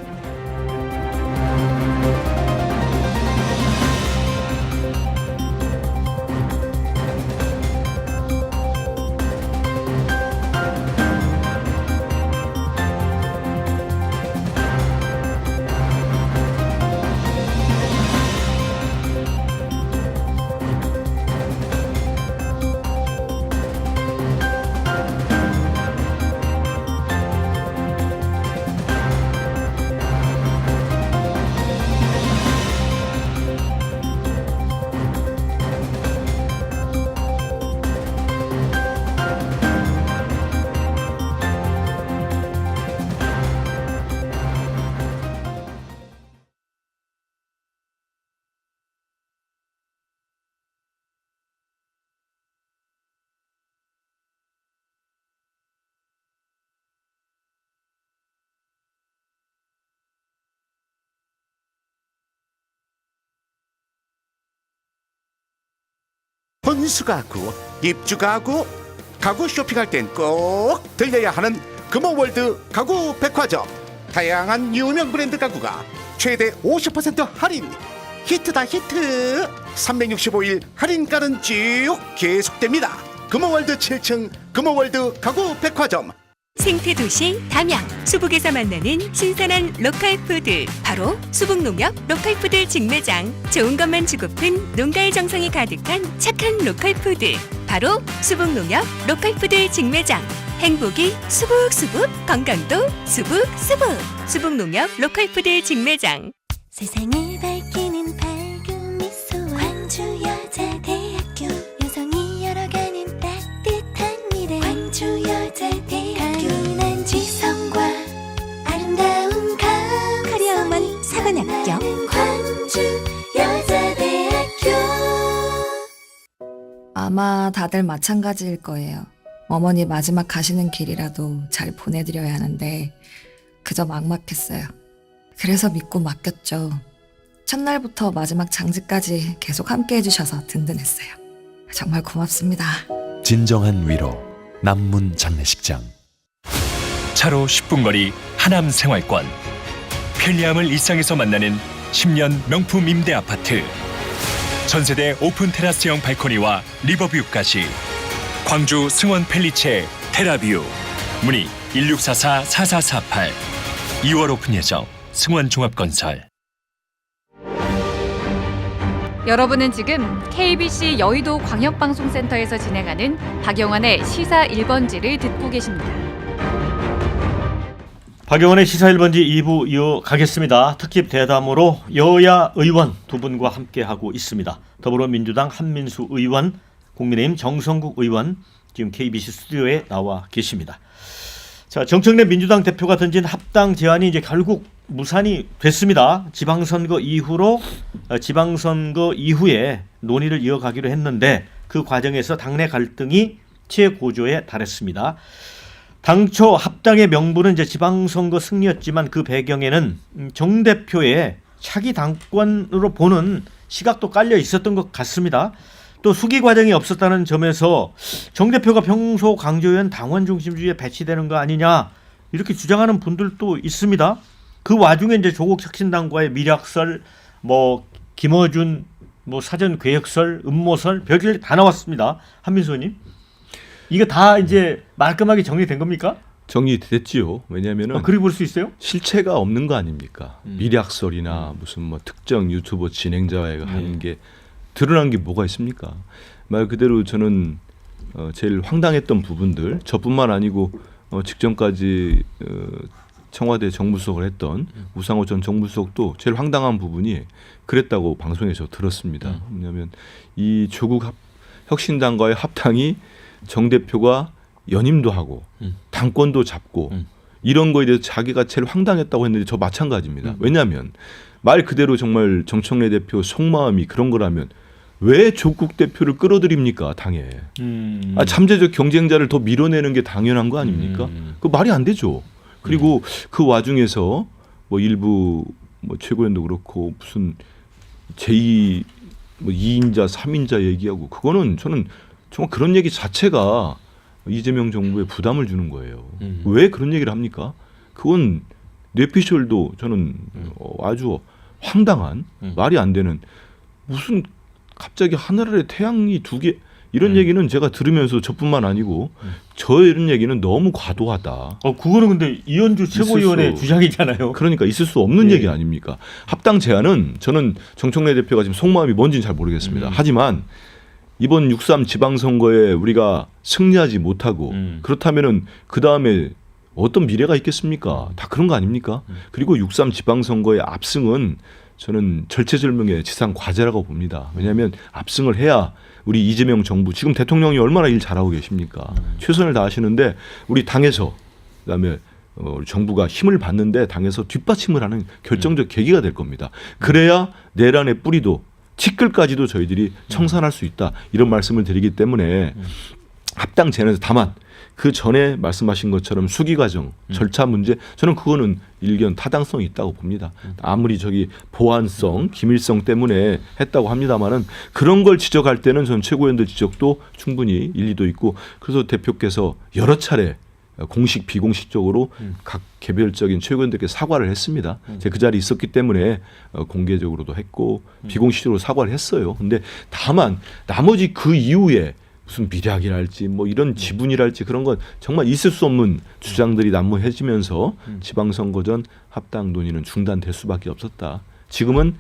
혼수가구, 입주가구, 가구 쇼핑할 땐 꼭 들려야 하는 금호월드 가구 백화점. 다양한 유명 브랜드 가구가 최대 50% 할인. 히트다 히트. 365일 할인가는 쭉 계속됩니다. 금호월드 7층 금호월드 가구 백화점. 생태도시 담양 수북에서 만나는 신선한 로컬푸드, 바로 수북농협 로컬푸드 직매장. 좋은 것만 주고픈 농가의 정성이 가득한 착한 로컬푸드, 바로 수북농협 로컬푸드 직매장. 행복이 수북수북, 건강도 수북수북. 수북농협 로컬푸드 직매장. 세상을 밝히는 밝은 미소 광주여자대학교. 여성이 열어가는 따뜻한 미래 광주여자대학교. 강인한 지성과 아름다운 감, 카리어만 사관학교. 광주여자대학교. 아마 다들 마찬가지일 거예요. 어머니 마지막 가시는 길이라도 잘 보내드려야 하는데 그저 막막했어요. 그래서 믿고 맡겼죠. 첫날부터 마지막 장지까지 계속 함께 해주셔서 든든했어요. 정말 고맙습니다. 진정한 위로 남문 장례식장. 차로 10분 거리 하남 생활권. 편리함을 일상에서 만나는 10년 명품 임대 아파트. 전세대 오픈 테라스형 발코니와 리버뷰까지. 광주 승원 펠리체 테라뷰. 문의 1644-4448. 2월 오픈 예정. 승원종합건설. 여러분은 지금 KBC 여의도 광역방송센터에서 진행하는 박영환의 시사 1번지를 듣고 계십니다. 박영환의 시사 1번지 2부 이어가겠습니다. 특집 대담으로 여야 의원 두 분과 함께하고 있습니다. 더불어민주당 한민수 의원, 국민의힘 정성국 의원, 지금 KBC 스튜디오에 나와 계십니다. 자, 정청래 민주당 대표가 던진 합당 제안이 이제 결국 무산이 됐습니다. 지방선거 이후에 논의를 이어가기로 했는데 그 과정에서 당내 갈등이 최고조에 달했습니다. 당초 합당의 명분은 이제 지방선거 승리였지만 그 배경에는 정 대표의 차기 당권으로 보는 시각도 깔려 있었던 것 같습니다. 또 수기 과정이 없었다는 점에서 정 대표가 평소 강조한 당원 중심주의에 배치되는 거 아니냐 이렇게 주장하는 분들도 있습니다. 그 와중에 이제 조국 혁신당과의 미략설, 김어준 사전 계획설, 음모설 별게 다 나왔습니다. 한민수 의원님, 이거 다 이제 말끔하게 정리된 겁니까? 정리됐지요. 왜냐하면은 그렇게 볼 수 있어요? 실체가 없는 거 아닙니까? 미략설이나 무슨 특정 유튜버 진행자가 하는 게 드러난 게 뭐가 있습니까? 말 그대로 저는 제일 황당했던 부분들, 저뿐만 아니고 직전까지 청와대 정무수석을 했던 우상호 전 정무수석도 제일 황당한 부분이 그랬다고 방송에서 들었습니다. 왜냐하면 이 조국 혁신당과의 합당이 정 대표가 연임도 하고 당권도 잡고 이런 거에 대해서 자기가 제일 황당했다고 했는데 저 마찬가지입니다. 왜냐하면 말 그대로 정말 정청래 대표 속마음이 그런 거라면 왜 조국 대표를 끌어들입니까, 당에? 잠재적 경쟁자를 더 밀어내는 게 당연한 거 아닙니까? 그 말이 안 되죠. 그리고 그 와중에서 일부 최고위원도 그렇고 무슨 제2 2인자, 3인자 얘기하고 그거는 저는 정말 그런 얘기 자체가 이재명 정부에 부담을 주는 거예요. 왜 그런 얘기를 합니까? 그건 뇌피셜도 저는 아주 황당한 말이 안 되는 무슨 갑자기 하늘 아래 태양이 두 개 이런 얘기는 제가 들으면서 저뿐만 아니고 저 이런 얘기는 너무 과도하다. 그거는 근데 이현주 최고위원의 주장이잖아요. 그러니까 있을 수 없는 얘기 아닙니까? 합당 제안은 저는 정청래 대표가 지금 속마음이 뭔지는 잘 모르겠습니다. 하지만 이번 6.3 지방선거에 우리가 승리하지 못하고 그렇다면은 그 다음에 어떤 미래가 있겠습니까? 다 그런 거 아닙니까? 그리고 6.3 지방선거의 압승은 저는 절체절명의 지상 과제라고 봅니다. 왜냐하면 압승을 해야 우리 이재명 정부, 지금 대통령이 얼마나 일 잘하고 계십니까? 최선을 다하시는데 우리 당에서 그다음에 우리 정부가 힘을 받는데 당에서 뒷받침을 하는 결정적 계기가 될 겁니다. 그래야 내란의 뿌리도 티끌까지도 저희들이 청산할 수 있다. 이런 말씀을 드리기 때문에 합당 제안에서 다만 그 전에 말씀하신 것처럼 수기 과정, 절차 문제, 저는 그거는 일견 타당성이 있다고 봅니다. 아무리 저기 보안성, 기밀성 때문에 했다고 합니다만은 그런 걸 지적할 때는 전 최고위원들 지적도 충분히 일리도 있고, 그래서 대표께서 여러 차례 공식 비공식적으로 각 개별적인 최고위원들께 사과를 했습니다. 제가 그 자리에 있었기 때문에 공개적으로도 했고 비공식적으로 사과를 했어요. 근데 다만 나머지 그 이후에 무슨 미략이랄지 뭐 이런 지분이랄지 그런 건 정말 있을 수 없는 주장들이 난무해지면서 지방선거 전 합당 논의는 중단될 수밖에 없었다. 지금은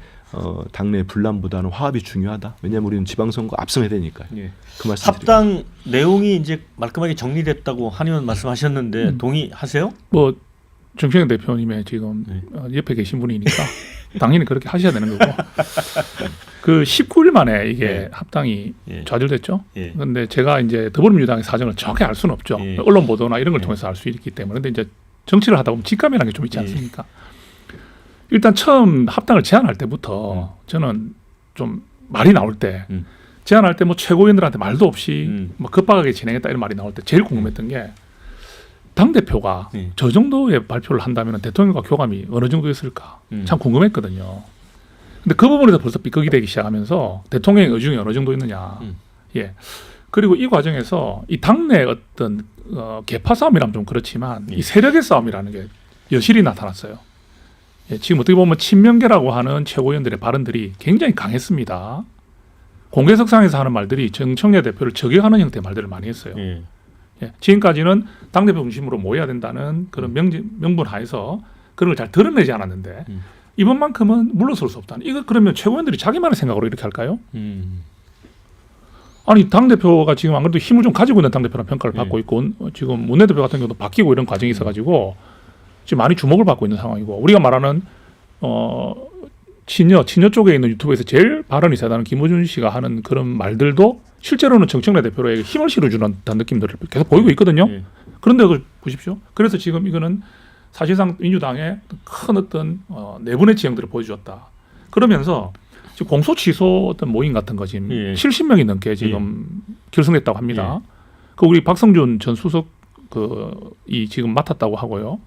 당내 분란보다는 화합이 중요하다. 왜냐하면 우리는 지방선거 압승해야 되니까요. 예. 그 말씀 합당 내용이 이제 말끔하게 정리됐다고 한 의원 말씀하셨는데 동의하세요? 뭐 정청래 대표님의 지금 옆에 계신 분이니까 당연히 그렇게 하셔야 되는 거고 그 19일 만에 이게 합당이 좌절됐죠. 그런데 제가 이제 더불어민주당의 사정을 정확히 알 수는 없죠. 언론 보도나 이런 걸 통해서 알 수 있기 때문에. 근데 이제 정치를 하다 보면 직감이라는 게 좀 있지 않습니까? 일단 처음 합당을 제안할 때부터 저는 좀 말이 나올 때 제안할 때 뭐 최고위원들한테 말도 없이 뭐 급박하게 진행했다 이런 말이 나올 때 제일 궁금했던 게 당대표가 저 정도의 발표를 한다면 대통령과 교감이 어느 정도였을까 참 궁금했거든요. 근데 그 부분에서 벌써 삐걱이 되기 시작하면서 대통령의 의중이 어느 정도 있느냐. 예. 그리고 이 과정에서 이 당내 어떤 계파 싸움이라면 좀 그렇지만 이 세력의 싸움이라는 게 여실히 나타났어요. 예, 지금 어떻게 보면 친명계라고 하는 최고위원들의 발언들이 굉장히 강했습니다. 공개석상에서 하는 말들이 정청래 대표를 저격하는 형태의 말들을 많이 했어요. 예, 지금까지는 당대표 중심으로 모여야 된다는 그런 명분 하에서 그런 걸 잘 드러내지 않았는데 이번만큼은 물러설 수 없다는. 이거 그러면 최고위원들이 자기만의 생각으로 이렇게 할까요? 아니 당대표가 지금 안 그래도 힘을 좀 가지고 있는 당대표라는 평가를 받고 있고 지금 원내대표 같은 경우도 바뀌고 이런 과정이 있어가지고 지금 많이 주목을 받고 있는 상황이고, 우리가 말하는 친여 쪽에 있는 유튜브에서 제일 발언이 세다는 김어준 씨가 하는 그런 말들도 실제로는 정청래 대표로에게 힘을 실어주는 듯한 느낌들을 계속 보이고 있거든요. 그런데 그걸 보십시오. 그래서 지금 이거는 사실상 민주당의 큰 어떤 내분의 지형들을 보여주었다. 그러면서 지금 공소 취소 어떤 모임 같은 거 지금 70명이 넘게 지금 결성됐다고 합니다. 그 우리 박성준 전 수석 이 지금 맡았다고 하고요.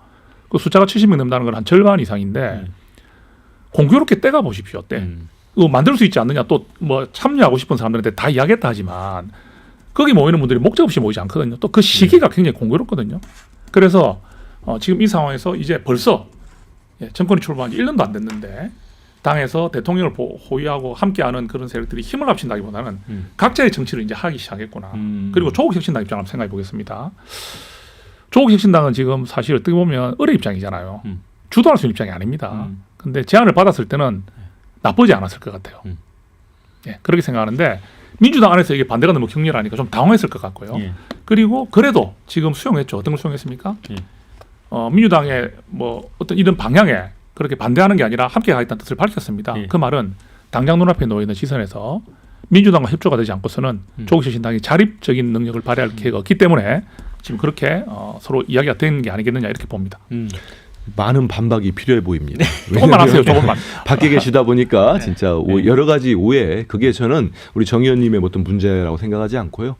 그 숫자가 70명 넘는다는 건 한 절반 이상인데 공교롭게 떼가 보십시오. 때 이거 만들 수 있지 않느냐. 또 뭐 참여하고 싶은 사람들한테 다 이야기했다 하지만 거기 모이는 분들이 목적 없이 모이지 않거든요. 또 그 시기가 굉장히 공교롭거든요. 그래서 지금 이 상황에서 이제 벌써 정권이 출범한 지 1년도 안 됐는데 당에서 대통령을 호위하고 함께하는 그런 세력들이 힘을 합친다기보다는 각자의 정치를 이제 하기 시작했구나. 그리고 조국혁신당 입장을 한번 생각해 보겠습니다. 조국혁신당은 지금 사실 어떻게 보면 을의 입장이잖아요. 주도할 수 있는 입장이 아닙니다. 근데 제안을 받았을 때는 나쁘지 않았을 것 같아요. 예, 그렇게 생각하는데 민주당 안에서 이게 반대가 너무 격렬하니까 좀 당황했을 것 같고요. 그리고 그래도 지금 수용했죠. 어떤 걸 수용했습니까? 민주당의 뭐 어떤 이런 방향에 그렇게 반대하는 게 아니라 함께 가겠다는 뜻을 밝혔습니다. 그 말은 당장 눈앞에 놓여 있는 시선에서 민주당과 협조가 되지 않고서는 조국혁신당이 자립적인 능력을 발휘할 기회가 없기 때문에 지금 그렇게 서로 이야기가 된 게 아니겠느냐 이렇게 봅니다. 많은 반박이 필요해 보입니다. 조금만 하세요. 조금만. 밖에 계시다 보니까 진짜 여러 가지 오해, 그게 저는 우리 정 의원님의 어떤 문제라고 생각하지 않고요.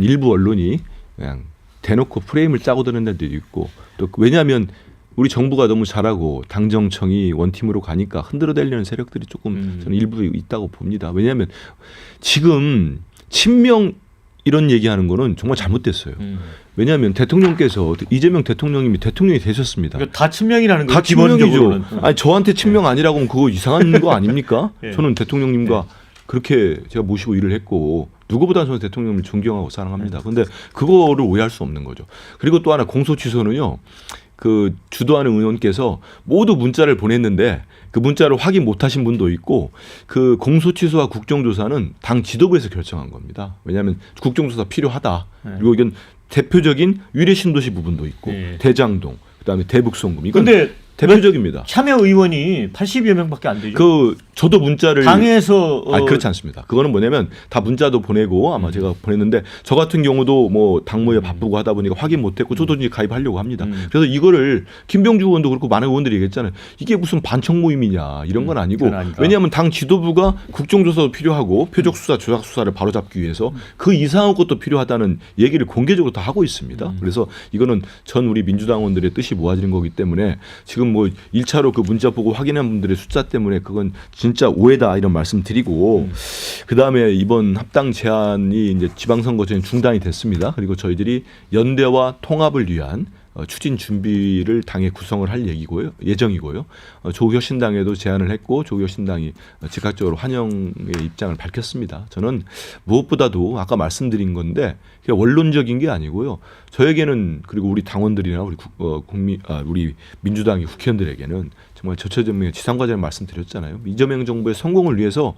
일부 언론이 그냥 대놓고 프레임을 짜고 드는 데도 있고, 또 왜냐하면 우리 정부가 너무 잘하고 당정청이 원팀으로 가니까 흔들어대려는 세력들이 조금 저는 일부 있다고 봅니다. 왜냐하면 지금 친명 이런 얘기하는 거는 정말 잘못됐어요. 왜냐하면 대통령께서 이재명 대통령님이 대통령이 되셨습니다. 그러니까 다 친명이라는 거죠. 다 친명이죠. 아니 저한테 친명 아니라고 하면 그거 이상한 거 아닙니까? 저는 대통령님과 그렇게 제가 모시고 일을 했고 누구보다 저는 대통령님을 존경하고 사랑합니다. 그런데 그거를 오해할 수 없는 거죠. 그리고 또 하나 공소 취소는요. 그 주도하는 의원께서 모두 문자를 보냈는데 그 문자를 확인 못하신 분도 있고, 그 공소 취소와 국정조사는 당 지도부에서 결정한 겁니다. 왜냐하면 국정조사 필요하다. 그리고 이건 대표적인 위례 신도시 부분도 있고 대장동, 그다음에 대북송금. 이건 대표적입니다. 참여 의원이 80여 명밖에 안 되죠. 그 저도 문자를 당에서 그렇지 않습니다. 그거는 뭐냐면 다 문자도 보내고 아마 제가 보냈는데 저 같은 경우도 뭐 당무에 바쁘고 하다 보니까 확인 못했고 저도 이제 가입하려고 합니다. 그래서 이거를 김병주 의원도 그렇고 많은 의원들이 얘기했잖아요. 이게 무슨 반청 모임이냐 이런 건 아니고 왜냐하면 당 지도부가 국정조사도 필요하고 표적수사, 조작수사를 바로잡기 위해서 그 이상한 것도 필요하다는 얘기를 공개적으로 다 하고 있습니다. 그래서 이거는 전 우리 민주당원들의 뜻이 모아지는 거기 때문에 지금 뭐 1차로 그 문자 보고 확인한 분들의 숫자 때문에 그건 진짜 오해다 이런 말씀 드리고 그다음에 이번 합당 제안이 이제 지방선거 전에 중단이 됐습니다. 그리고 저희들이 연대와 통합을 위한 추진 준비를 당에 구성을 할 예정이고요. 조국혁신당에도 제안을 했고 조국혁신당이 즉각적으로 환영의 입장을 밝혔습니다. 저는 무엇보다도 아까 말씀드린 건데 원론적인 게 아니고요. 저에게는 그리고 우리 당원들이나 우리 민주당의 국회의원들에게는 정말 저체전명의 지상과제를 말씀드렸잖아요. 이재명 정부의 성공을 위해서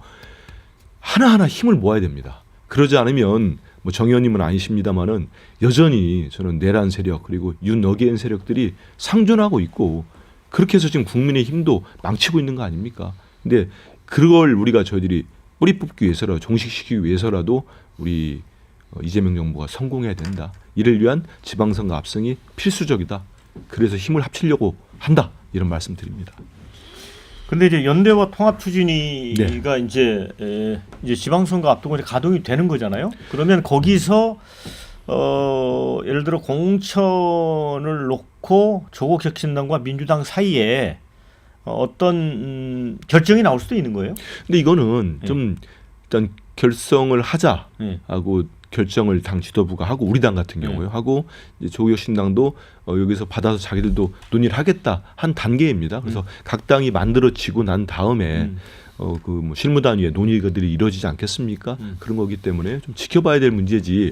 하나하나 힘을 모아야 됩니다. 그러지 않으면 뭐 정 의원님은 아니십니다만은 여전히 저는 내란 세력 그리고 윤어게인 세력들이 상존하고 있고 그렇게 해서 지금 국민의힘도 망치고 있는 거 아닙니까? 근데 그걸 우리가 저희들이 뿌리 뽑기 위해서라도 종식시키기 위해서라도 우리 이재명 정부가 성공해야 된다. 이를 위한 지방선거 압승이 필수적이다. 그래서 힘을 합치려고 한다. 이런 말씀드립니다. 근데 이제 연대와 통합 추진위가 이제 지방선거 앞두고 이제 가동이 되는 거잖아요. 그러면 거기서 예를 들어 공천을 놓고 조국혁신당과 민주당 사이에 어떤 결정이 나올 수도 있는 거예요. 근데 이거는 좀 일단 결성을 하자 하고 결정을 당 지도부가 하고 우리 당 같은 경우에 하고 이제 조국혁신당도 여기서 받아서 자기들도 논의를 하겠다 한 단계입니다. 그래서 각 당이 만들어지고 난 다음에 그 뭐 실무단위의 논의들이 이루어지지 않겠습니까? 그런 거기 때문에 좀 지켜봐야 될 문제지.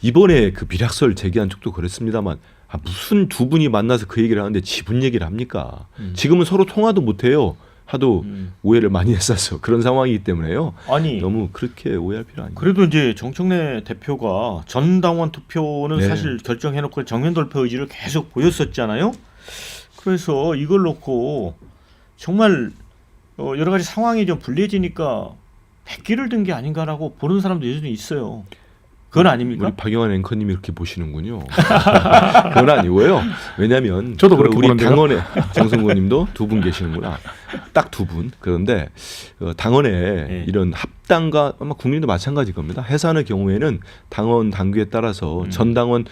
이번에 그 비락설 제기한 쪽도 그랬습니다만 무슨 두 분이 만나서 그 얘기를 하는데 지분 얘기를 합니까? 지금은 서로 통화도 못해요. 하도 오해를 많이 했어서 그런 상황이기 때문에요. 아니 너무 그렇게 오해할 필요 아니에요. 그래도 이제 정청래 대표가 전 당원 투표는 사실 결정해놓고 정면돌파 의지를 계속 보였었잖아요. 그래서 이걸 놓고 정말 여러 가지 상황이 좀 불리해지니까 백기를 든 게 아닌가라고 보는 사람도 여전히 있어요. 그건 아닙니까? 우리 박영환 앵커님이 이렇게 보시는군요. 그건 아니고요. 왜냐하면 저도 그렇게 우리 보는데요. 당원에 정성구님도 두 분 계시는구나. 딱 두 분. 그런데 당원에 이런 합당과 아마 국민도 마찬가지일 겁니다. 해산의 경우에는 당원 당규에 따라서 전 당원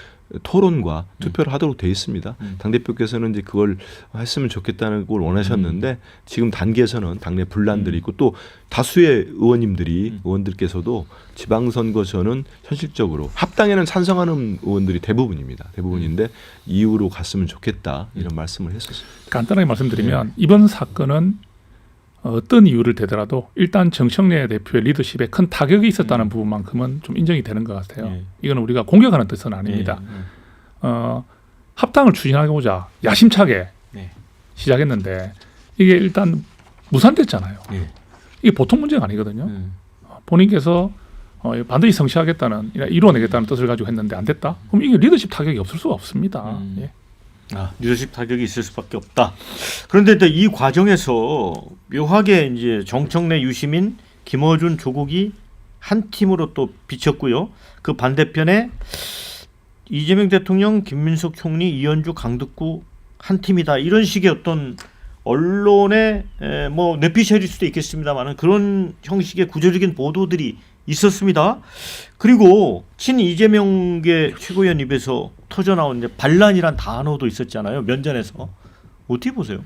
토론과 투표를 하도록 돼 있습니다. 당대표께서는 이제 그걸 했으면 좋겠다는 걸 원하셨는데 지금 단계에서는 당내 분란들이 있고 또 다수의 의원들께서도 지방선거 전은 현실적으로 합당에는 찬성하는 의원들이 대부분입니다. 대부분인데 이후로 갔으면 좋겠다 이런 말씀을 했었습니다. 간단하게 말씀드리면 이번 사건은 어떤 이유를 대더라도 일단 정청래 대표의 리더십에 큰 타격이 있었다는 부분만큼은 좀 인정이 되는 것 같아요. 이거는 우리가 공격하는 뜻은 아닙니다. 합당을 추진하고자 야심차게 시작했는데 이게 일단 무산됐잖아요. 이게 보통 문제가 아니거든요. 본인께서 반드시 성취하겠다는 이루어내겠다는 뜻을 가지고 했는데 안 됐다? 그럼 이게 리더십 타격이 없을 수가 없습니다. 리더십 타격이 있을 수밖에 없다. 그런데 이제 이 과정에서 묘하게 이제 정청래, 유시민, 김어준, 조국이 한 팀으로 또 비쳤고요. 그 반대편에 이재명 대통령, 김민석 총리, 이현주, 강덕구 한 팀이다. 이런 식의 어떤 언론의 뭐 뇌피셜일 수도 있겠습니다만은 그런 형식의 구조적인 보도들이 있었습니다. 그리고 친 이재명계 최고위원 입에서 터져나온 이제 반란이란 단어도 있었잖아요. 면전에서. 어떻게 보세요?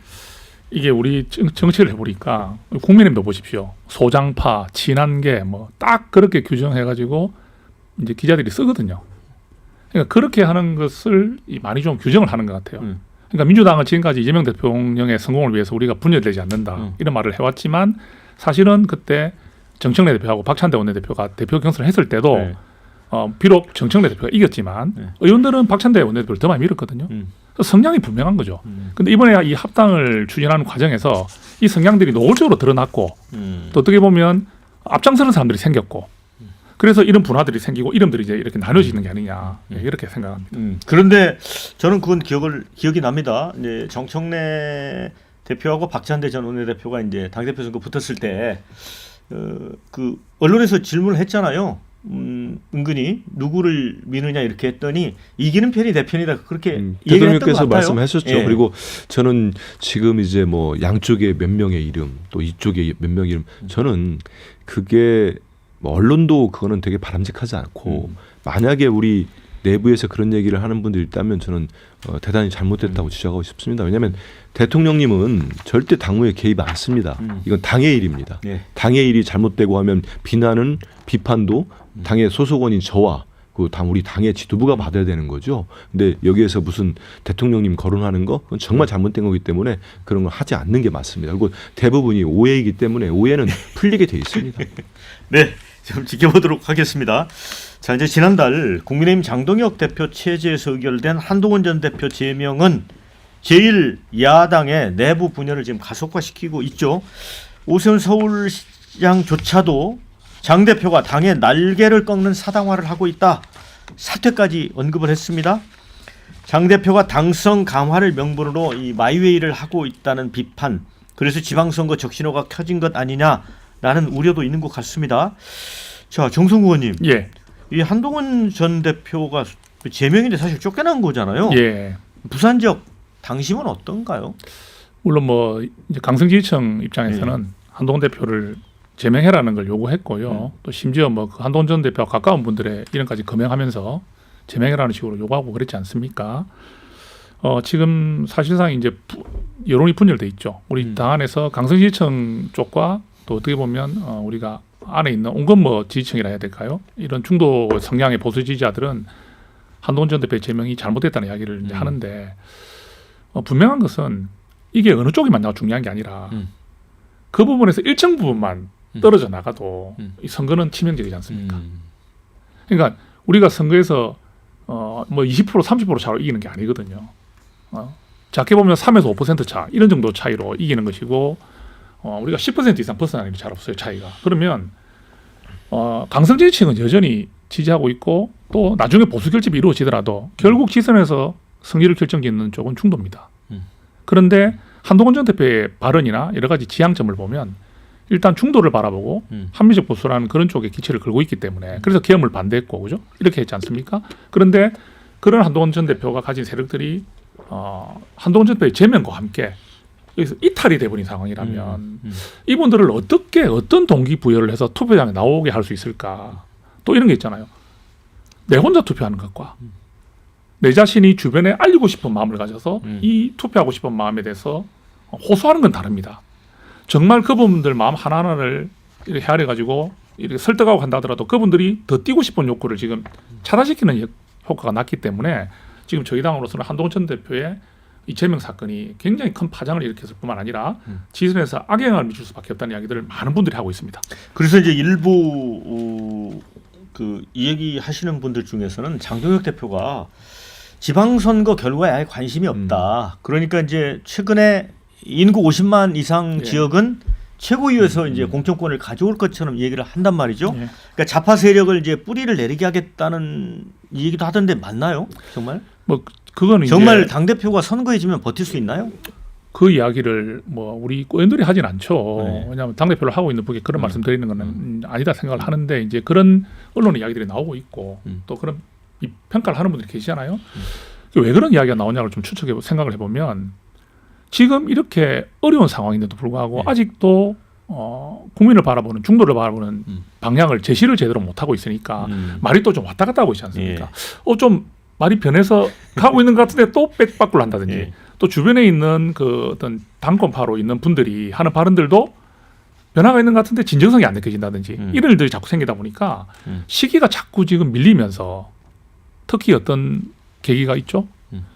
이게 우리 정치를 해보니까 국민의힘도 보십시오. 소장파, 친한계 뭐 딱 그렇게 규정해가지고 이제 기자들이 쓰거든요. 그러니까 그렇게 하는 것을 많이 좀 규정을 하는 것 같아요. 그러니까 민주당은 지금까지 이재명 대통령의 성공을 위해서 우리가 분열되지 않는다 이런 말을 해왔지만 사실은 그때 정청래 대표하고 박찬대 원내대표가 대표 경선을 했을 때도 비록 정청래 대표가 이겼지만 의원들은 박찬대 원내대표를 더 많이 밀었거든요. 성향이 분명한 거죠. 근데 이번에 이 합당을 추진하는 과정에서 이 성향들이 노골적으로 드러났고 또 어떻게 보면 앞장서는 사람들이 생겼고 그래서 이런 분화들이 생기고 이름들이 이제 이렇게 나눠지는 게 아니냐 이렇게 생각합니다. 그런데 저는 그건 기억이 납니다. 이제 정청래 대표하고 박찬대 전 원내대표가 이제 당대표 선거 붙었을 때 그 언론에서 질문을 했잖아요. 은근히 누구를 미느냐 이렇게 했더니 이기는 편이 내 편이다 그렇게 얘기를 했던 것 대통령께서 같아요. 말씀하셨죠. 예. 그리고 저는 지금 이제 뭐 양쪽에 몇 명의 이름 또 이쪽에 몇 명의 이름 저는 그게 뭐 언론도 그거는 되게 바람직하지 않고 만약에 우리 내부에서 그런 얘기를 하는 분들이 있다면 저는 대단히 잘못됐다고 지적하고 싶습니다. 왜냐하면 대통령님은 절대 당무에 개입 안 씁니다. 이건 당의 일입니다. 예. 당의 일이 잘못되고 하면 비난은 비판도 당의 소속원인 저와 우리 당의 지도부가 받아야 되는 거죠. 근데 여기에서 무슨 대통령님 거론하는 거 그건 정말 잘못된 거기 때문에 그런 걸 하지 않는 게 맞습니다. 그리고 대부분이 오해이기 때문에 오해는 풀리게 돼 있습니다. 네, 좀 지켜보도록 하겠습니다. 자, 이제 지난달 국민의힘 장동혁 대표 체제에서 의결된 한동훈 전 대표 제명은 제1야당의 내부 분열을 지금 가속화시키고 있죠. 오세훈 서울시장조차도 장 대표가 당의 날개를 꺾는 사당화를 하고 있다. 사퇴까지 언급을 했습니다. 장 대표가 당성 강화를 명분으로 이 마이웨이를 하고 있다는 비판, 그래서 지방선거 적신호가 켜진 것 아니냐라는 우려도 있는 것 같습니다. 자, 정성구 의원님. 예. 이 한동훈 전 대표가 제명인데 사실 쫓겨난 거잖아요. 예. 부산 지역 당심은 어떤가요? 물론 뭐 이제 강성지휘청 입장에서는 한동훈 대표를 제명해라는 걸 요구했고요. 또 심지어 뭐 그 한동훈 전 대표와 가까운 분들의 이름까지 거명하면서 제명해라는 식으로 요구하고 그랬지 않습니까? 지금 사실상 이제 여론이 분열돼 있죠. 우리 당 안에서 강성지휘청 쪽과 또 어떻게 보면 우리가 안에 있는 온건뭐 지지층이라 해야 될까요? 이런 중도 성향의 보수 지지자들은 한동훈 전 대표의 제명이 잘못됐다는 이야기를 이제 하는데 분명한 것은 이게 어느 쪽이 맞냐가 중요한 게 아니라 그 부분에서 일정 부분만 떨어져 나가도 이 선거는 치명적이지 않습니까? 그러니까 우리가 선거에서 뭐 20% 30% 차로 이기는 게 아니거든요. 작게 보면 3에서 5% 차 이런 정도 차이로 이기는 것이고 우리가 10% 이상 벗어나는 게 잘 없어요, 차이가. 그러면 강성지지층은 여전히 지지하고 있고 또 나중에 보수 결집이 이루어지더라도 결국 지선에서 승리를 결정짓는 쪽은 중도입니다. 그런데 한동훈 전 대표의 발언이나 여러 가지 지향점을 보면 일단 중도를 바라보고 합리적 보수라는 그런 쪽에 기체를 걸고 있기 때문에 그래서 계엄을 반대했고 그죠? 이렇게 했지 않습니까? 그런데 그런 한동훈 전 대표가 가진 세력들이 한동훈 전 대표의 제명과 함께 여기서 이탈이 돼버린 상황이라면 이분들을 어떻게 어떤 동기부여를 해서 투표장에 나오게 할 수 있을까? 또 이런 게 있잖아요. 내 혼자 투표하는 것과 내 자신이 주변에 알리고 싶은 마음을 가져서 이 투표하고 싶은 마음에 대해서 호소하는 건 다릅니다. 정말 그분들 마음 하나하나를 이렇게 헤아려가지고 이렇게 설득하고 한다 하더라도 그분들이 더 뛰고 싶은 욕구를 지금 차단시키는 효과가 났기 때문에 지금 저희 당으로서는 한동훈 전 대표의 이 제명 사건이 굉장히 큰 파장을 일으켰을 뿐만 아니라 지선에서 악영향을 미칠 수밖에 없다는 이야기들을 많은 분들이 하고 있습니다. 그래서 이제 일부 이 얘기 하시는 분들 중에서는 장동혁 대표가 지방선거 결과에 아예 관심이 없다. 그러니까 이제 최근에 인구 50만 이상 지역은 최고위에서 이제 공천권을 가져올 것처럼 얘기를 한단 말이죠. 그러니까 좌파 세력을 이제 뿌리를 내리게 하겠다는 얘기도 하던데 맞나요? 정말? 뭐 그거는 정말 당 대표가 선거에 지면 버틸 수 있나요? 그 이야기를 뭐 우리 의원들이 하진 않죠. 왜냐하면 당 대표를 하고 있는 분께 그런 말씀드리는 것은 아니다 생각을 하는데 이제 그런 언론의 이야기들이 나오고 있고 또 그런 평가를 하는 분들이 계시잖아요. 왜 그런 이야기가 나오냐를 좀 추측해 생각을 해보면 지금 이렇게 어려운 상황인데도 불구하고 아직도 국민을 바라보는 중도를 바라보는 방향을 제시를 제대로 못하고 있으니까 말이 또 좀 왔다 갔다 하고 있지 않습니까? 좀 말이 변해서 가고 있는 것 같은데 또 백바꾸를 한다든지 또 주변에 있는 그 어떤 당권파로 있는 분들이 하는 발언들도 변화가 있는 것 같은데 진정성이 안 느껴진다든지 이런 일들이 자꾸 생기다 보니까 시기가 자꾸 지금 밀리면서 특히 어떤 계기가 있죠.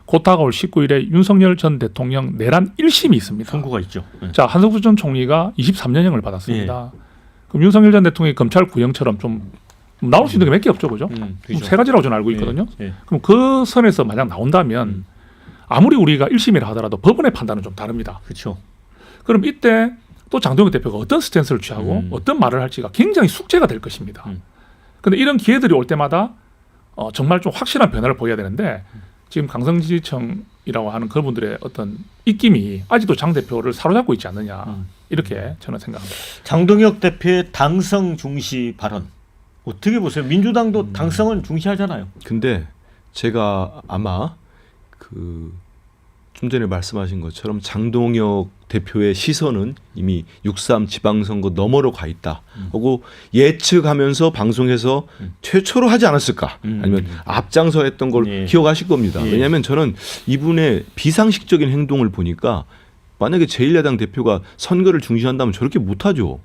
곧 다가올 19일에 윤석열 전 대통령 내란 1심이 있습니다. 선고가 있죠. 자, 한석수 전 총리가 23년형을 받았습니다. 그럼 윤석열 전 대통령이 검찰 구형처럼 좀 나올 수 있는 게 몇 개 없죠, 그죠? 세 가지라고 저는 알고 있거든요. 그럼 그 선에서 만약 나온다면 아무리 우리가 1심이라 하더라도 법원의 판단은 좀 다릅니다. 그렇죠. 그럼 이때 또 장동혁 대표가 어떤 스탠스를 취하고 어떤 말을 할지가 굉장히 숙제가 될 것입니다. 근데 이런 기회들이 올 때마다 정말 좀 확실한 변화를 보여야 되는데 지금 강성지청이라고 하는 그분들의 어떤 입김이 아직도 장 대표를 사로잡고 있지 않느냐 이렇게 저는 생각합니다. 장동혁 대표의 당성 중시 발언 어떻게 보세요? 민주당도 당성은 중시하잖아요. 근데 제가 아마 좀 전에 말씀하신 것처럼 장동혁 대표의 시선은 이미 6.3 지방선거 너머로 가 있다 하고 예측하면서 방송에서 최초로 하지 않았을까 아니면 앞장서 했던 걸 기억하실 겁니다. 왜냐하면 저는 이분의 비상식적인 행동을 보니까 만약에 제1야당 대표가 선거를 중시한다면 저렇게 못하죠.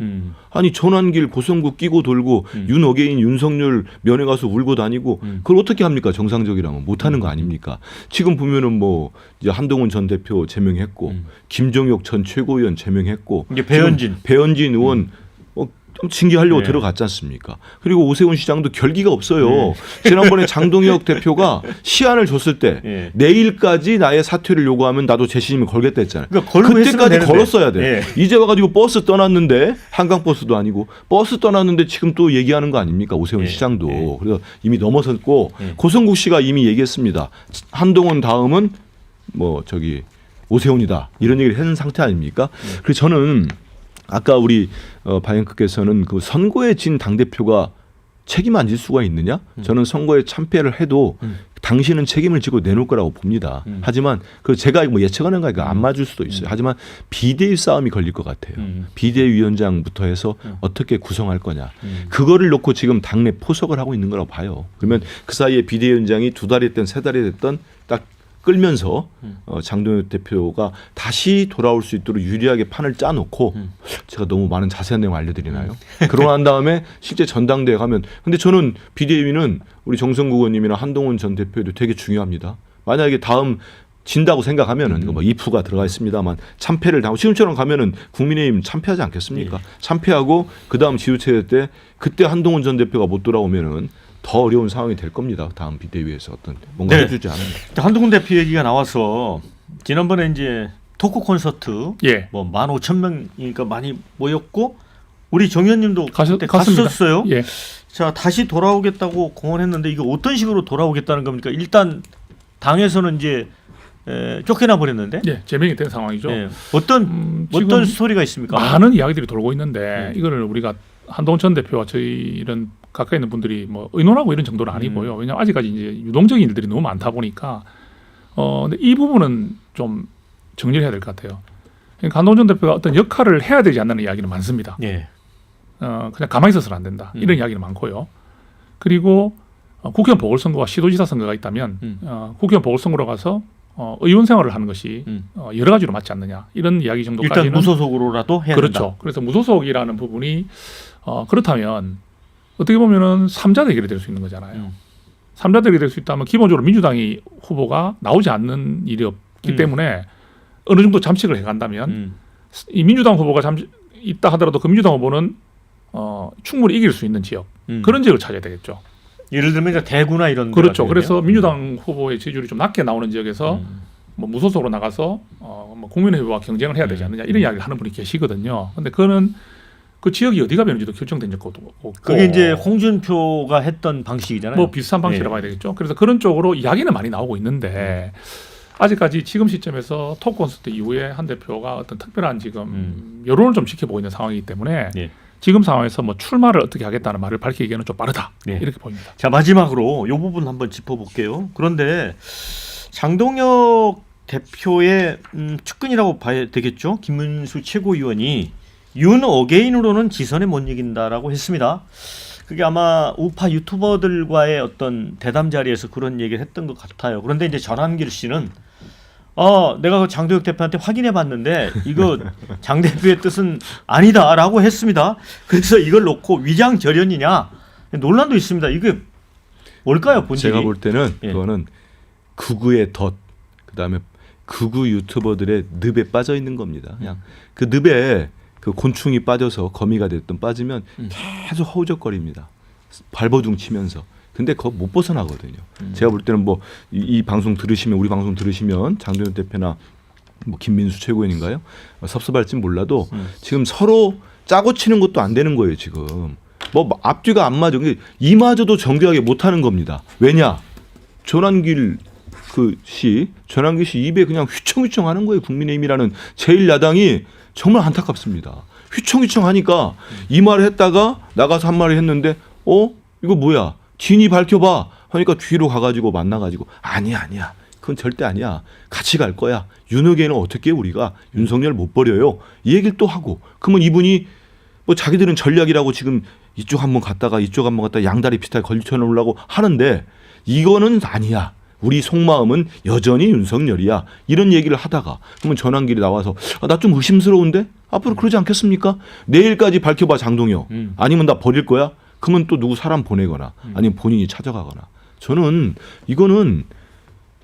아니 전환길 고성구 끼고 돌고 윤어게인 윤석열 면회 가서 울고 다니고 그걸 어떻게 합니까? 정상적이라면 못하는 거 아닙니까? 지금 보면은 뭐 이제 한동훈 전 대표 제명했고 김종혁 전 최고위원 제명했고 이제 배현진 의원 좀 징계하려고 들어갔지 않습니까? 그리고 오세훈 시장도 결기가 없어요. 지난번에 장동혁 대표가 시한을 줬을 때 내일까지 나의 사퇴를 요구하면 나도 재심을 걸겠다 했잖아요. 그러니까 그때까지 걸었어야 돼. 이제 와가지고 버스 떠났는데 한강버스도 아니고 버스 떠났는데 지금 또 얘기하는 거 아닙니까? 오세훈 시장도. 그래서 이미 넘어섰고 고성국 씨가 이미 얘기했습니다. 한동훈 다음은 뭐 저기 오세훈이다. 이런 얘기를 했는 상태 아닙니까? 그래서 저는 아까 우리 박영크께서는 그 선거에 진 당대표가 책임 안 질 수가 있느냐? 저는 선거에 참패를 해도 당신은 책임을 지고 내놓을 거라고 봅니다. 하지만 그 제가 뭐 예측하는 거니까 안 맞을 수도 있어요. 하지만 비대위 싸움이 걸릴 것 같아요. 비대위원장부터 해서 어떻게 구성할 거냐. 그거를 놓고 지금 당내 포석을 하고 있는 거라고 봐요. 그러면 그 사이에 비대위원장이 2달이 됐든 3달이 됐든 딱 끌면서 장동혁 대표가 다시 돌아올 수 있도록 유리하게 판을 짜놓고 제가 너무 많은 자세한 내용 알려드리나요? 그러고 난 다음에 실제 전당대회 가면 근데 저는 비대위는 우리 정성국 의원님이나 한동훈 전 대표에도 되게 중요합니다. 만약에 다음 진다고 생각하면은 뭐 이프가 들어가 있습니다만 참패를 당하고 지금처럼 가면은 국민의힘 참패하지 않겠습니까? 참패하고 그 다음 지도체제 때 그때 한동훈 전 대표가 못 돌아오면은 더 어려운 상황이 될 겁니다. 다음 비대위에서 어떤 뭔가 해주지 않으면. 한동훈 대표 얘기가 나와서 지난번에 이제 토크 콘서트 뭐 15,000명이니까 많이 모였고 우리 정 의원님도 그때 갔었어요. 자 다시 돌아오겠다고 공언했는데 이게 어떤 식으로 돌아오겠다는 겁니까? 일단 당에서는 이제 쫓겨나 버렸는데. 제명이 된 상황이죠. 어떤 스토리가 있습니까? 많은 이야기들이 돌고 있는데 이거를 우리가 한동훈 전 대표와 저희 이런 가까이 있는 분들이 뭐 의논하고 이런 정도는 아니고요. 왜냐하면 아직까지 이제 유동적인 일들이 너무 많다 보니까 근데 이 부분은 좀 정리를 해야 될 것 같아요. 그러니까 한동훈 전 대표가 어떤 역할을 해야 되지 않는 이야기는 많습니다. 그냥 가만히 있어서는 안 된다. 이런 이야기는 많고요. 그리고 국회의원 보궐선거와 시도지사 선거가 있다면 국회의원 보궐선거로 가서 의원 생활을 하는 것이 여러 가지로 맞지 않느냐 이런 이야기 정도까지는 일단 무소속으로라도 해야 그렇죠. 된다. 그래서 무소속이라는 부분이 그렇다면 어떻게 보면은 3자 대결이 될 수 있는 거잖아요. 3자 대결이 될 수 있다면 기본적으로 민주당이 후보가 나오지 않는 일이 없기 때문에 어느 정도 잠식을 해간다면 이 민주당 후보가 있다 하더라도 그 민주당 후보는 충분히 이길 수 있는 지역 그런 지역을 찾아야 되겠죠. 예를 들면 이제 대구나 이런 그렇죠. 그래서 민주당 후보의 지지율이 좀 낮게 나오는 지역에서 뭐 무소속으로 나가서 뭐 국민의 후보와 경쟁을 해야 되지 않느냐 이런 이야기를 하는 분이 계시거든요. 근데 그거는 그 지역이 어디가 되는지도 결정된 적도 없고 그게 이제 홍준표가 했던 방식이잖아요. 뭐 비슷한 방식이라고 봐야 되겠죠. 그래서 그런 쪽으로 이야기는 많이 나오고 있는데 아직까지 지금 시점에서 토크 콘서트 이후에 한 대표가 어떤 특별한 지금 여론을 좀 지켜보고 있는 상황이기 때문에 지금 상황에서 뭐 출마를 어떻게 하겠다는 말을 밝히기에는 좀 빠르다 이렇게 보입니다. 자 마지막으로 이 부분 한번 짚어볼게요. 그런데 장동혁 대표의 측근이라고 봐야 되겠죠. 김문수 최고위원이 윤 어게인으로는 지선에 못 이긴다라고 했습니다. 그게 아마 우파 유튜버들과의 어떤 대담 자리에서 그런 얘기를 했던 것 같아요. 그런데 이제 전환길 씨는 내가 그 장동혁 대표한테 확인해 봤는데 이거 장 대표의 뜻은 아니다라고 했습니다. 그래서 이걸 놓고 위장절연이냐 논란도 있습니다. 이게 뭘까요, 본질이? 제가 볼 때는 그거는 극우의 덫, 그다음에 극우 유튜버들의 늪에 빠져 있는 겁니다. 그냥 그 늪에 그 곤충이 빠져서 거미가 됐든 빠지면 계속 허우적거립니다. 발버둥 치면서. 근데 그거 못 벗어나거든요. 제가 볼 때는 뭐 이 방송 들으시면 우리 방송 들으시면 장동혁 대표나 뭐 김민수 최고위원인가요? 섭섭할진 몰라도 지금 서로 짜고 치는 것도 안 되는 거예요. 지금 뭐 앞뒤가 안 맞은 게 이마저도 정교하게 못하는 겁니다. 왜냐? 전환길 전환길 씨 입에 그냥 휘청휘청 하는 거예요. 국민의힘이라는 제1야당이 정말 안타깝습니다. 휘청휘청 하니까 이 말을 했다가 나가서 한 말을 했는데 이거 뭐야? 진위 밝혀봐 하니까 뒤로 가가지고 만나가지고 아니야 그건 절대 아니야. 같이 갈 거야. 윤핵에는 어떻게 우리가 윤석열 못 버려요. 이 얘기를 또 하고 그러면 이분이 뭐 자기들은 전략이라고 지금 이쪽 한번 갔다가 이쪽 한번 갔다가 양다리 비슷하게 걸쳐놓으려고 하는데 이거는 아니야. 우리 속마음은 여전히 윤석열이야. 이런 얘기를 하다가 그러면 전환길이 나와서 나 좀 의심스러운데? 앞으로 그러지 않겠습니까? 내일까지 밝혀봐 장동혁. 아니면 나 버릴 거야? 그러면 또 누구 사람 보내거나 아니면 본인이 찾아가거나. 저는 이거는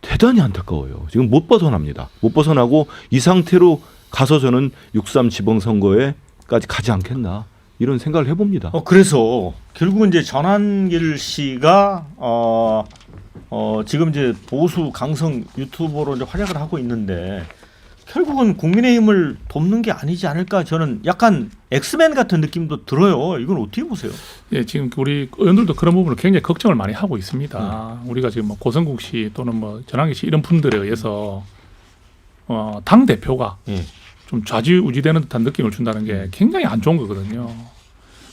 대단히 안타까워요. 지금 못 벗어납니다. 못 벗어나고 이 상태로 가서 저는 6.3 지방선거에까지 가지 않겠나 이런 생각을 해봅니다. 그래서 결국은 이제 전환길 씨가 지금 이제 보수 강성 유튜버로 이제 활약을 하고 있는데 결국은 국민의힘을 돕는 게 아니지 않을까 저는 약간 엑스맨 같은 느낌도 들어요. 이건 어떻게 보세요? 예, 지금 우리 의원들도 그런 부분을 굉장히 걱정을 많이 하고 있습니다. 우리가 지금 뭐 고성국 씨 또는 뭐 전환기 씨 이런 분들에 의해서 당 대표가 좀 좌지우지되는 듯한 느낌을 준다는 게 굉장히 안 좋은 거거든요.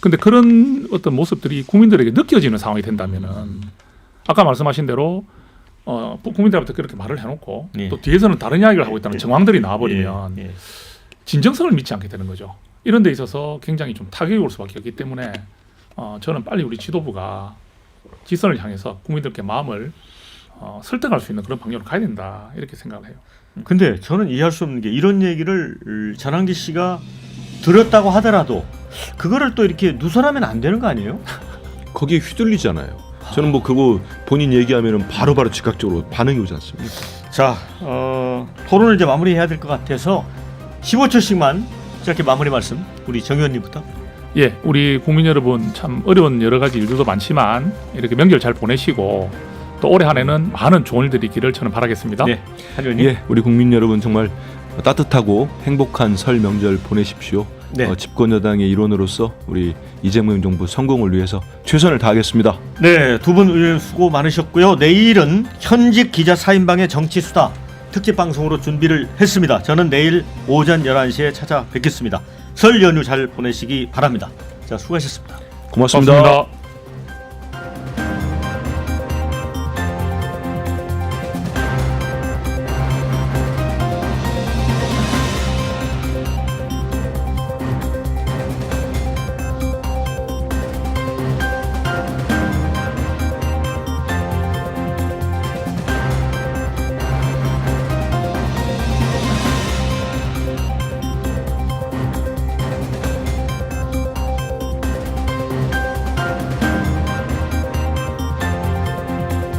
근데 그런 어떤 모습들이 국민들에게 느껴지는 상황이 된다면은 아까 말씀하신 대로 국민들한테 그렇게 말을 해놓고 또 뒤에서는 다른 이야기를 하고 있다는 정황들이 나와버리면 진정성을 믿지 않게 되는 거죠. 이런 데 있어서 굉장히 좀 타격이 올 수밖에 없기 때문에 저는 빨리 우리 지도부가 지선을 향해서 국민들께 마음을 설득할 수 있는 그런 방향으로 가야 된다 이렇게 생각을 해요. 근데 저는 이해할 수 없는 게 이런 얘기를 전환기 씨가 들었다고 하더라도 그거를 또 이렇게 누설하면 안 되는 거 아니에요? 거기에 휘둘리잖아요. 저는 뭐 그거 본인 얘기하면은 바로바로 즉각적으로 반응이 오지 않습니까? 자, 토론을 이제 마무리해야 될 것 같아서 15초씩만 짧게 마무리 말씀 우리 정 의원님부터. 예, 우리 국민 여러분 참 어려운 여러 가지 일들도 많지만 이렇게 명절 잘 보내시고 또 올해 한 해는 많은 좋은 일들이 있기를 저는 바라겠습니다. 네, 한 의원님. 예, 우리 국민 여러분 정말 따뜻하고 행복한 설 명절 보내십시오. 네. 집권 여당의 일원으로서 우리 이재명 정부 성공을 위해서 최선을 다하겠습니다. 네, 두 분 의원 수고 많으셨고요. 내일은 현직 기자 4인방의 정치수다 특집 방송으로 준비를 했습니다. 저는 내일 오전 11시에 찾아뵙겠습니다. 설 연휴 잘 보내시기 바랍니다. 자, 수고하셨습니다. 고맙습니다.